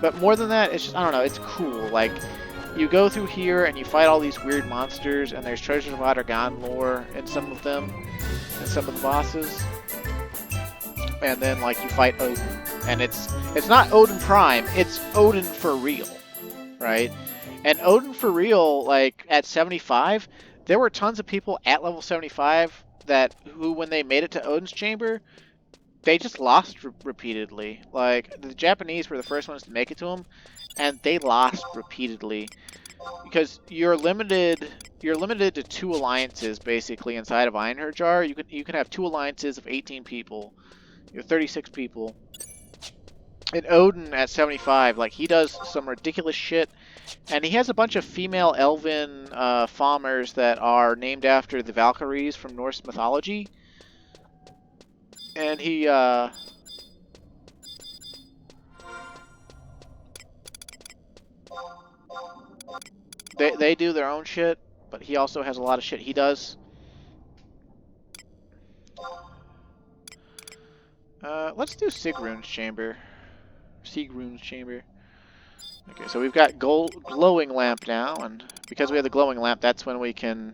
But more than that, it's just, I don't know, it's cool. Like, you go through here and you fight all these weird monsters, and there's Treasures of Adargan lore in some of them, and some of the bosses. And then, like, you fight Odin. And it's not Odin Prime, it's Odin for real, right? And Odin for real, like, at 75, there were tons of people at level 75 who, when they made it to Odin's Chamber, they just lost repeatedly. Like, the Japanese were the first ones to make it to him, and they lost repeatedly. Because you're limited to 2 alliances, basically, inside of Einherjar. You can have 2 alliances of 18 people. You're 36 people. And Odin at 75, like, he does some ridiculous shit. And he has a bunch of female elven farmers that are named after the Valkyries from Norse mythology. And he, They do their own shit, but he also has a lot of shit he does. Let's do Sigrun's Chamber. Sigrun's Chamber. Okay, so we've got glowing lamp now, and because we have the glowing lamp, that's when we can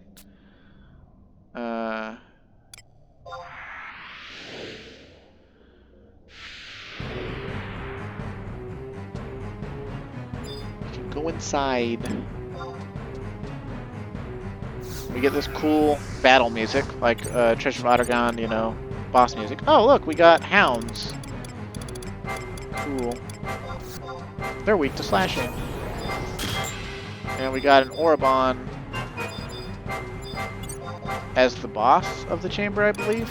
go inside. We get this cool battle music, like Treasure of Adargan, you know, boss music. Oh, look, we got hounds. Cool. They're weak to slashing. And we got an Oribon as the boss of the chamber, I believe.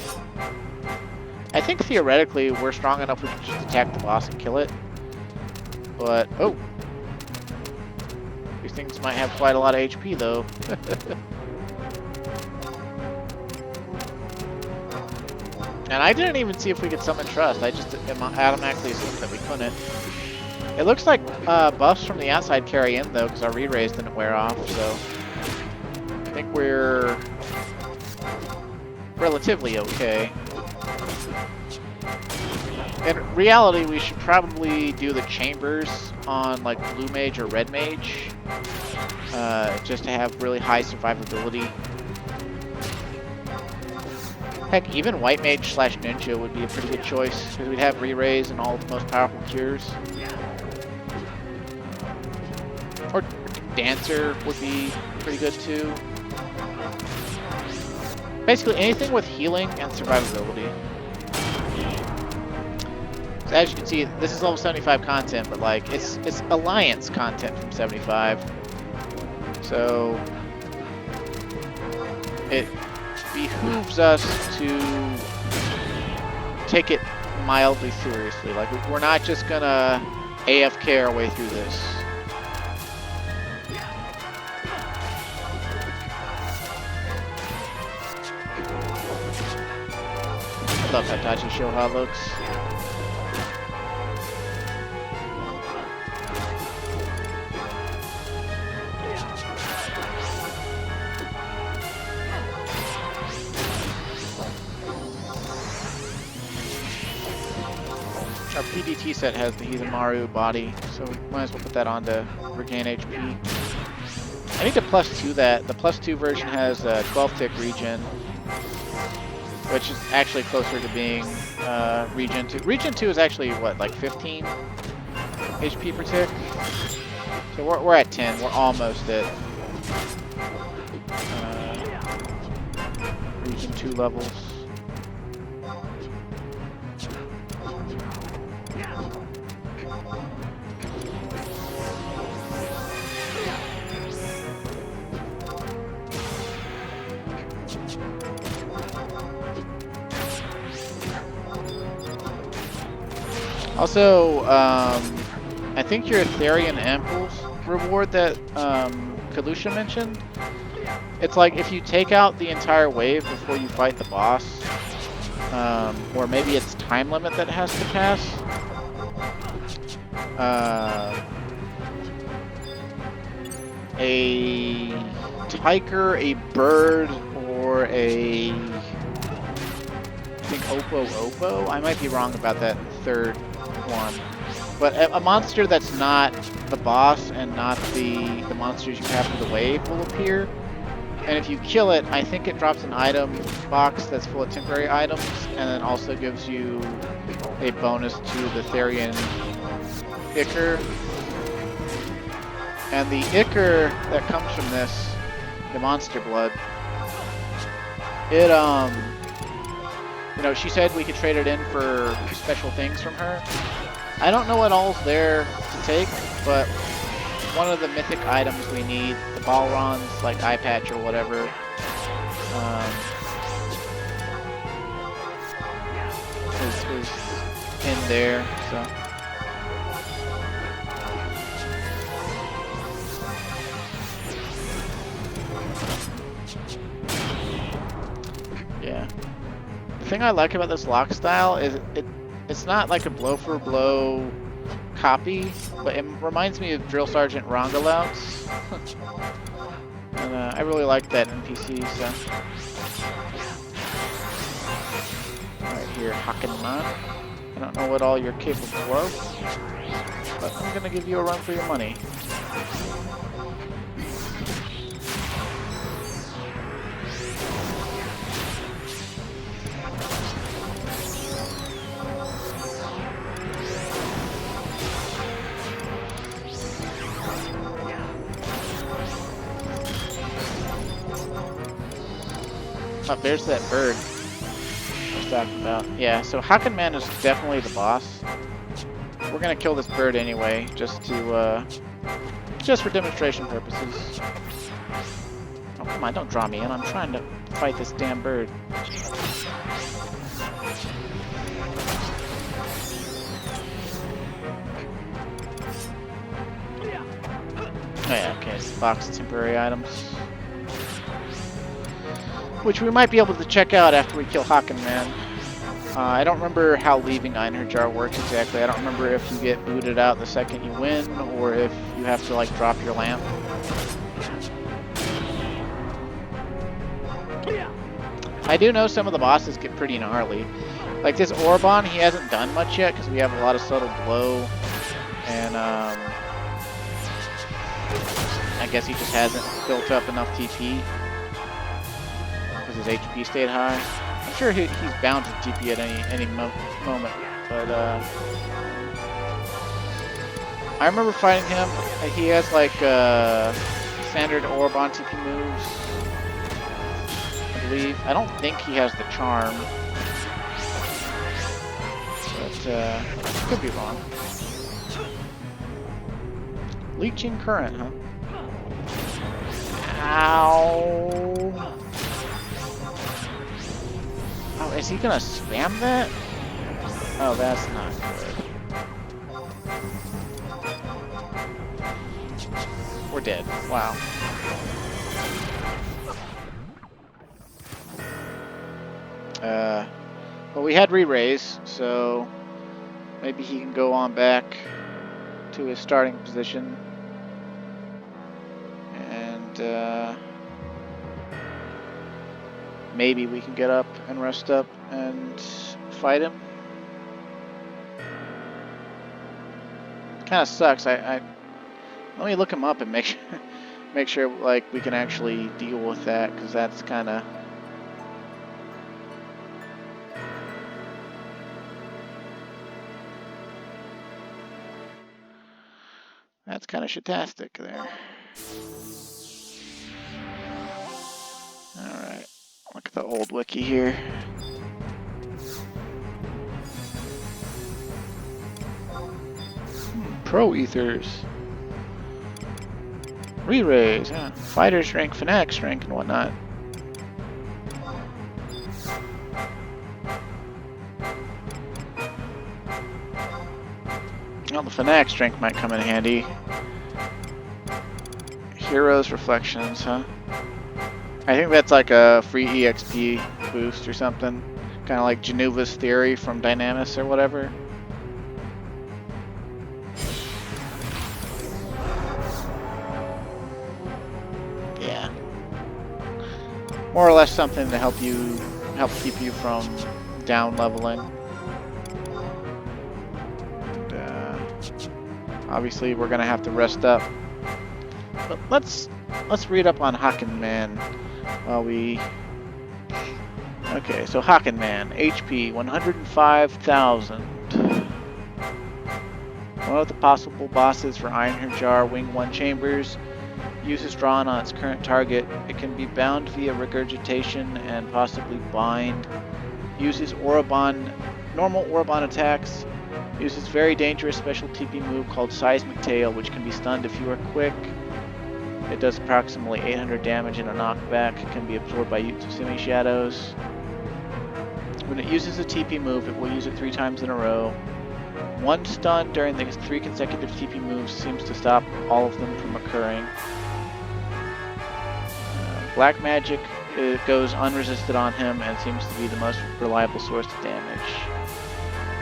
I think theoretically we're strong enough we can just attack the boss and kill it. But, oh. These things might have quite a lot of HP, though. And I didn't even see if we could summon Trust. I just automatically assumed that we couldn't. It looks like buffs from the outside carry in, though, because our re-raise didn't wear off, so I think we're relatively okay. In reality, we should probably do the chambers on, like, Blue Mage or Red Mage, just to have really high survivability. Heck, even White Mage / Ninja would be a pretty good choice, because we'd have re-raise and all the most powerful cures. Or Dancer would be pretty good too. Basically anything with healing and survivability. So as you can see, this is level 75 content, but like it's Alliance content from 75. So it behooves us to take it mildly seriously. Like, we're not just gonna AFK our way through this. I love how Tachi Shoha looks. Our PDT set has the Hizumaru body, so we might as well put that on to regain HP. I need to +2 that. The +2 version has 12 tick regen, which is actually closer to being regen 2. Regen 2 is actually, what, like 15 HP per tick? So we're at 10. We're almost at regen 2 levels. Also, I think your Ethereal Impulse reward that Kalusha mentioned, it's like if you take out the entire wave before you fight the boss, or maybe it's time limit that has to pass, a tiger, a bird, or I think Oppo, I might be wrong about that third one. But a monster that's not the boss and not the monsters you have for the wave will appear. And if you kill it, I think it drops an item box that's full of temporary items, and then also gives you a bonus to the Therian Ichor. And the Ichor that comes from this, the monster blood, it, you know, she said we could trade it in for special things from her. I don't know what all's there to take, but one of the mythic items we need, the Balron's like eye patch or whatever, is in there. So yeah, the thing I like about this lock style is it's not like a blow for blow copy, but it reminds me of Drill Sergeant Rongalouts. And I really like that NPC, so. Alright, here, Hakenman. I don't know what all you're capable of, but I'm gonna give you a run for your money. Oh, there's that bird I was talking about. Yeah, so Hakenman is definitely the boss. We're gonna kill this bird anyway, just for demonstration purposes. Oh, come on, don't draw me in. I'm trying to fight this damn bird. Oh yeah, okay, it's the box of temporary items. Which we might be able to check out after we kill Hakenman. I don't remember how leaving Einherjar works exactly. I don't remember if you get booted out the second you win, or if you have to like drop your lamp. I do know some of the bosses get pretty gnarly. Like this Orban, he hasn't done much yet because we have a lot of subtle blow, and I guess he just hasn't built up enough TP. His HP stayed high. I'm sure he's bound to TP at any moment, but I remember fighting him. He has like standard Orban TP moves, I believe. I don't think he has the charm, but could be wrong. Leeching current, huh? Ow! Oh, is he gonna spam that? Oh, that's not good. We're dead. Wow. Well, we had re-raise, so maybe he can go on back to his starting position. And, maybe we can get up and rest up and fight him. Kind of sucks. Let me look him up and make sure like we can actually deal with that, because that's kind of shitastic there. All right. Look at the old wiki here. Pro Ethers. Re-raise, huh? Fighters rank, Fanatics rank, and whatnot. Well, the Fanatics rank might come in handy. Heroes Reflections, huh? I think that's like a free EXP boost or something. Kind of like Genuva's Theory from Dynamis or whatever. Yeah. More or less something to help keep you from down leveling. Obviously, we're gonna have to rest up. But let's read up on Hakenman while we. Okay, so Hakenman, HP 105,000. One of the possible bosses for Einherjar Wing 1 chambers. Uses drawn on its current target. It can be bound via regurgitation and possibly bind. Uses normal Orobon attacks. Uses very dangerous special TP move called Seismic Tail, which can be stunned if you are quick. It does approximately 800 damage in a knockback. It can be absorbed by Yutsusumi Shadows. When it uses a TP move, it will use it 3 times in a row. One stun during the 3 consecutive TP moves seems to stop all of them from occurring. Black Magic goes unresisted on him and seems to be the most reliable source of damage.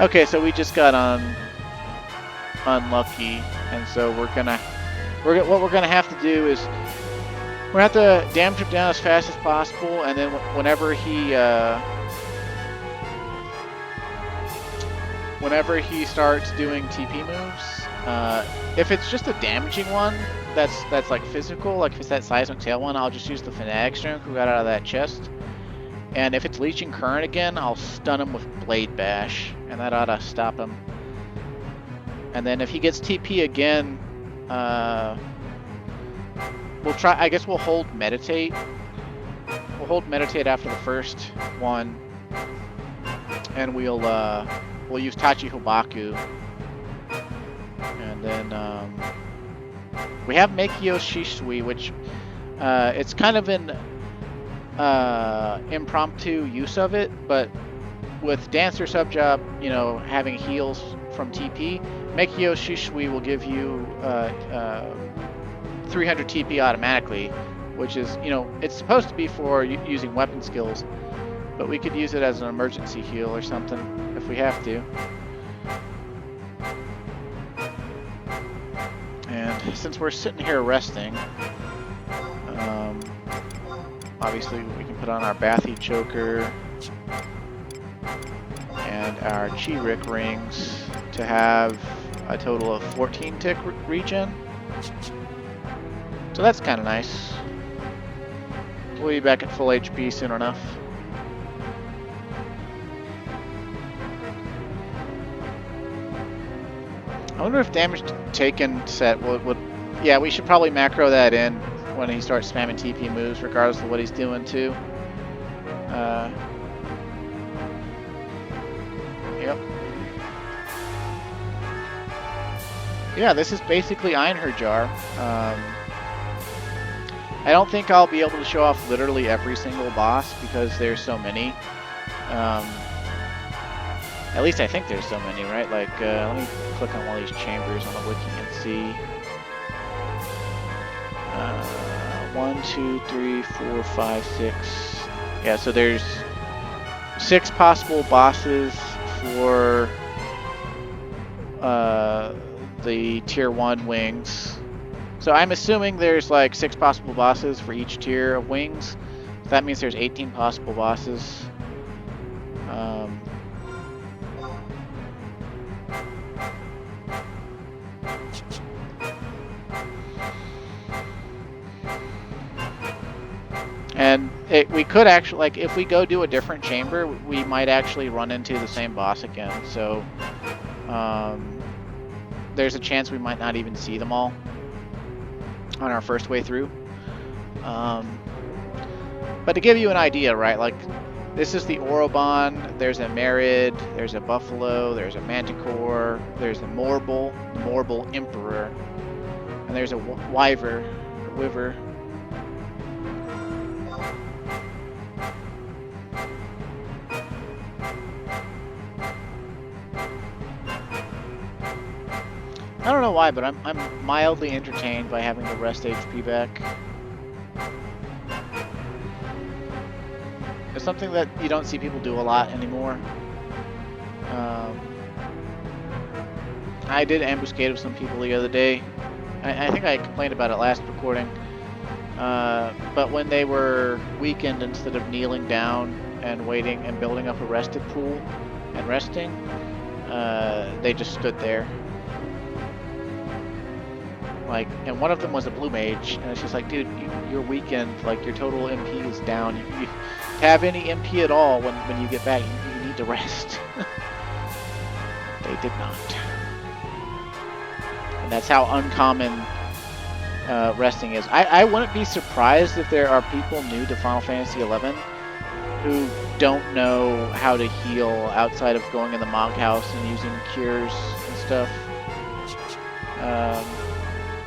Okay, so we just got unlucky, and so what we're gonna have to do is we're gonna have to damage him down as fast as possible, and then whenever he starts doing TP moves, if it's just a damaging one, that's like physical, like if it's that Seismic Tail one, I'll just use the Fanatic Strength we got out of that chest. And if it's Leeching Current again, I'll stun him with Blade Bash, and that ought to stop him. And then if he gets TP again, we'll try. I guess we'll hold Meditate. We'll hold Meditate after the first one, and we'll use Tachi Hobaku, and then we have Meikyo Shisui, which it's kind of an impromptu use of it, but with Dancer Subjob, you know, having heals from TP, Meikyo Shisui will give you 300 TP automatically, which is, you know, it's supposed to be for using weapon skills, but we could use it as an emergency heal or something if we have to. And since we're sitting here resting, obviously we can put on our Bathy Choker and our Chi-Rick rings to have a total of 14 tick regen. So that's kind of nice. We'll be back at full HP soon enough. I wonder if damage taken set would... Yeah, we should probably macro that in when he starts spamming TP moves, regardless of what he's doing too. Yep. Yeah, this is basically Einherjar. I don't think I'll be able to show off literally every single boss because there's so many. At least I think there's so many, right? Like, let me click on one of these chambers on the wiki and see. 1, 2, 3, 4, 5, 6. Yeah, so there's 6 possible bosses for the tier 1 wings. So I'm assuming there's like 6 possible bosses for each tier of wings. So that means there's 18 possible bosses. And we could actually, like, if we go do a different chamber, we might actually run into the same boss again. So there's a chance we might not even see them all on our first way through. But to give you an idea, right, like, this is the Orobon, there's a Merid, there's a Buffalo, there's a Manticore, there's a Morble, the Morble Emperor, and there's a Wyver. I don't know why, but I'm mildly entertained by having the rest HP back. It's something that you don't see people do a lot anymore. I did ambuscade with some people the other day. I think I complained about it last recording. But when they were weakened, instead of kneeling down and waiting and building up a rested pool and resting, they just stood there. Like, and one of them was a blue mage, and it's just like, dude, you're weakened. Like, your total MP is down. You have any MP at all when you get back, you need to rest. They did not. And that's how uncommon resting is. I wouldn't be surprised if there are people new to Final Fantasy XI who don't know how to heal outside of going in the monk house and using cures and stuff.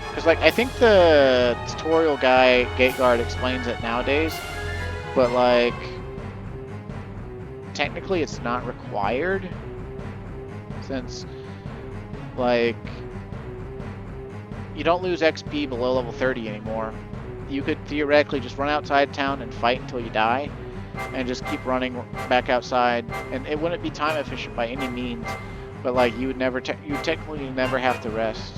Because, like, I think the tutorial guy, Gateguard, explains it nowadays, but, like, technically it's not required, since, like, you don't lose XP below level 30 anymore. You could theoretically just run outside town and fight until you die, and just keep running back outside, and it wouldn't be time efficient by any means, but, like, you would never, you technically never have to rest.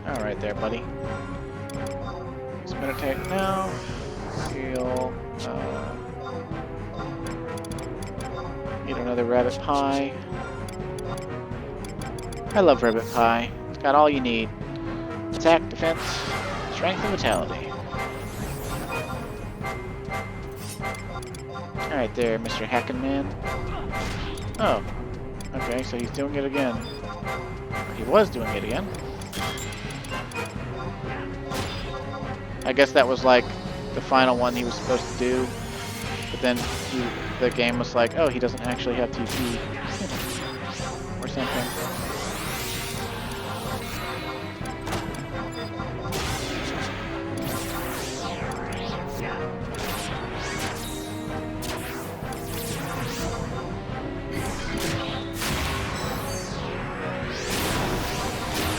Alright there, buddy. Spin attack now. Heal. Need another rabbit pie. I love rabbit pie. It's got all you need. Attack, defense, strength, and vitality. Alright there, Mr. Hackin' Man. Oh. Okay, so he's doing it again. He was doing it again. I guess that was like the final one he was supposed to do, but then the game was like, oh, he doesn't actually have TP or something.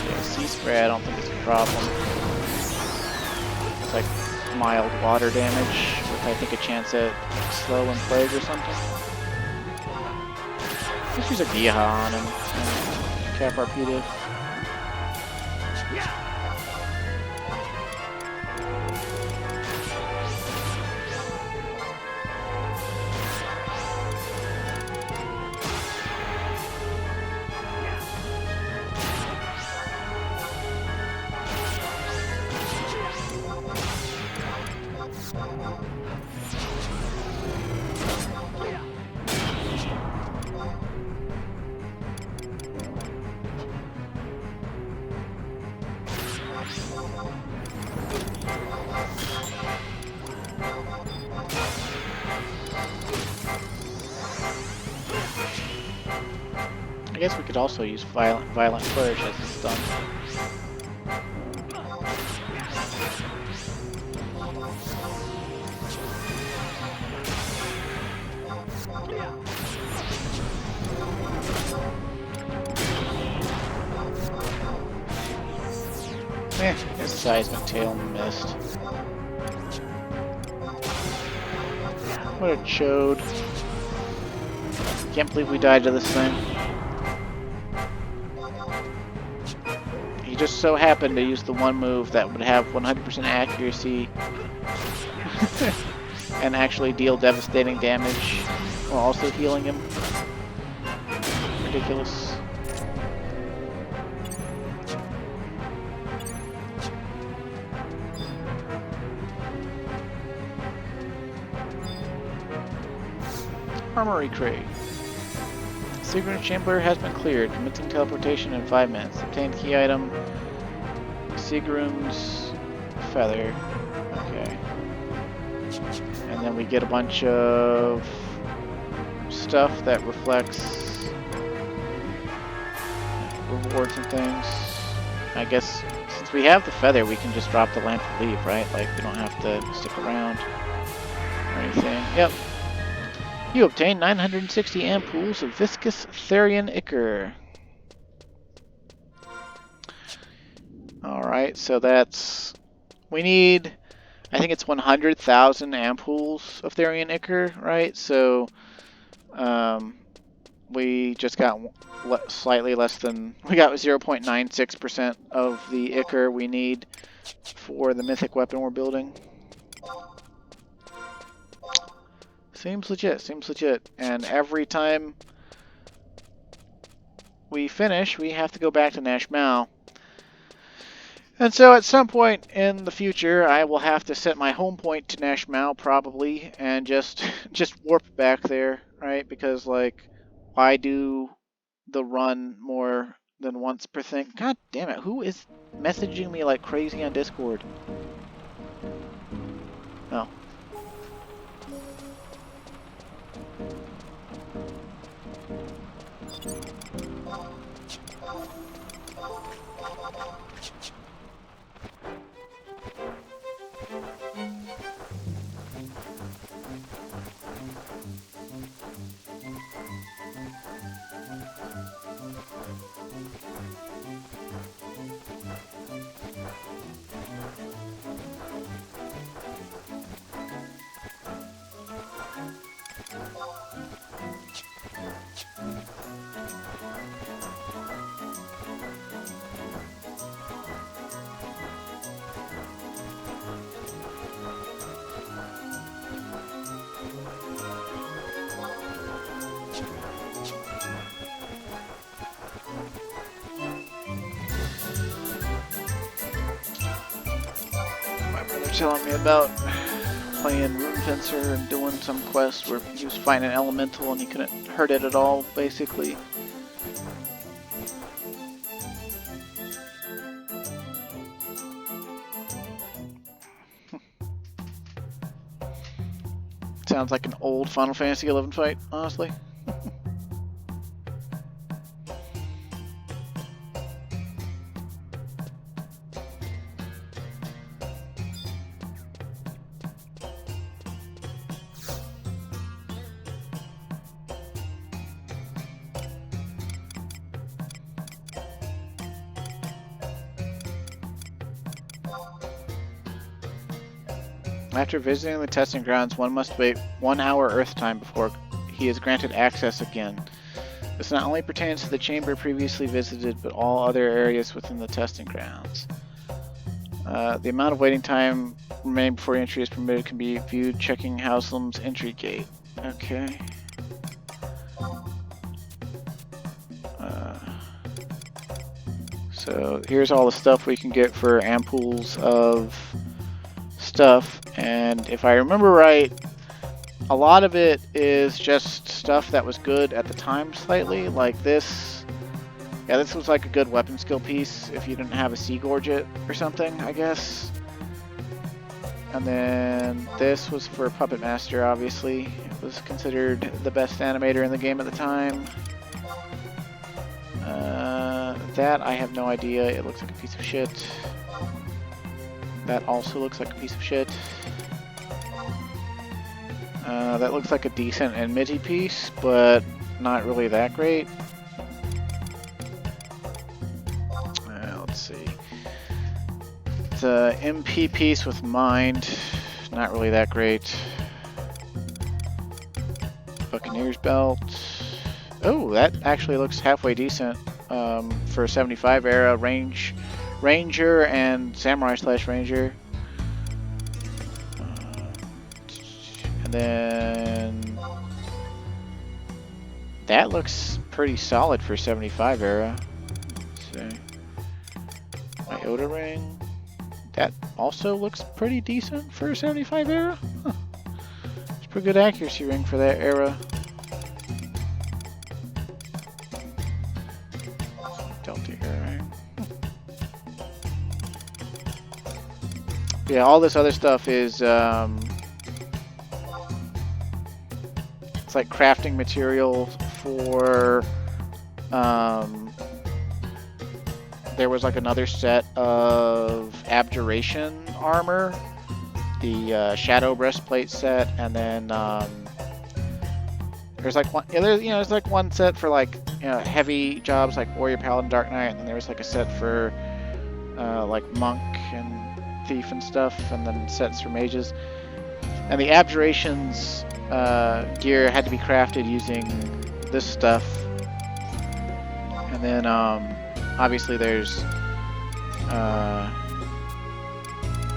Yeah, sea spray, I don't think it's a problem. It's like mild water damage with, I think, a chance at slow and plague or something. Let's use a Giha on him and cap Arpedo. I guess we could also use violent flourish as a stun. His seismic tail missed. What a chode. Can't believe we died to this thing. He just so happened to use the one move that would have 100% accuracy and actually deal devastating damage while also healing him. Ridiculous. Armory crate. Secret chamber has been cleared. Commencing teleportation in 5 minutes. Obtained key item. Sigrun's feather. Okay. And then we get a bunch of stuff that reflects rewards and things. I guess since we have the feather, we can just drop the lamp and leave, right? Like, we don't have to stick around or anything. Yep. You obtain 960 ampoules of viscous Therian ichor. Alright, so that's... we need... I think it's 100,000 ampoules of Therian ichor, right? So, we just got slightly less than, we got 0.96% of the ichor we need for the mythic weapon we're building. Seems legit, seems legit. And every time we finish, we have to go back to Nashmal. And so at some point in the future, I will have to set my home point to Nashmal probably, and just warp back there, right? Because like, why do the run more than once per thing? God damn it! Who is messaging me like crazy on Discord? Oh. Telling me about playing Rune Fencer and doing some quest where he was fighting an elemental and he couldn't hurt it at all, basically. Sounds like an old Final Fantasy XI fight, honestly. After visiting the testing grounds, one must wait 1 hour Earth time before he is granted access again. This not only pertains to the chamber previously visited, but all other areas within the testing grounds. The amount of waiting time remaining before entry is permitted can be viewed checking Houselim's entry gate. Okay. So here's all the stuff we can get for ampoules of stuff, and if I remember right, a lot of it is just stuff that was good at the time slightly, like this. Yeah, this was like a good weapon skill piece if you didn't have a Sea Gorget or something, I guess. And then this was for Puppet Master, obviously. It was considered the best animator in the game at the time. That I have no idea. It looks like a piece of shit. That also looks like a piece of shit. That looks like a decent enmity piece, but not really that great. Let's see. It's a MP piece with mind. Not really that great. Buccaneer's belt. Oh, that actually looks halfway decent for 75 era Ranger and Samurai/Ranger. And then that looks pretty solid for 75 era. Let's see. My Oda ring. That also looks pretty decent for 75 era. Huh. It's a pretty good accuracy ring for that era. Yeah, all this other stuff is, it's like crafting material for, there was like another set of Abjuration armor, the Shadow Breastplate set, and then, there's like one, yeah, there's like one set for like, heavy jobs like Warrior, Paladin, Dark Knight, and then there was like a set for, like Monk and Thief and stuff, and then sets for mages. And the Abjurations gear had to be crafted using this stuff. And then, obviously there's,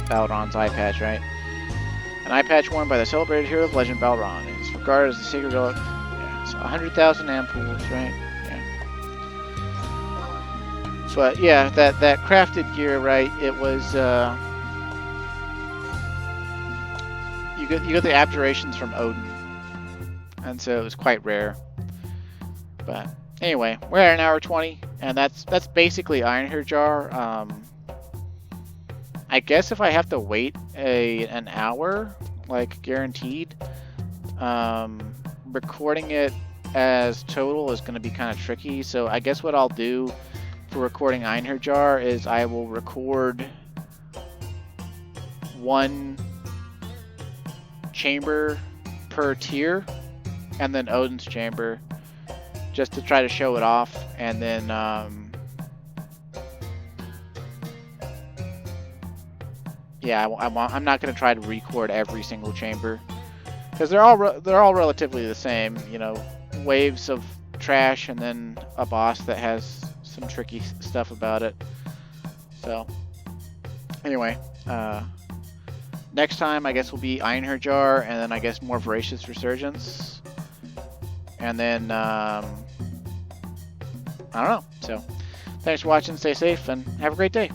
Balron's eye patch, right? An eye patch worn by the celebrated hero of legend Balron. It is regarded as the sacred relic. Yeah, so 100,000 ampoules, right? Yeah. But yeah, that crafted gear, right? It was, you get the abjurations from Odin, and so it was quite rare. But anyway, we're at an hour 20, and that's basically Einherjar. I guess if I have to wait an hour, like guaranteed, recording it as total is going to be kind of tricky. So I guess what I'll do for recording Einherjar is I will record one chamber per tier, and then Odin's chamber, just to try to show it off, and then yeah, I'm not going to try to record every single chamber, because they're all relatively the same, you know, waves of trash and then a boss that has some tricky stuff about it. So anyway, next time I guess will be Einherjar, and then I guess more Voracious Resurgence, and then I don't know. So thanks for watching, stay safe, and have a great day.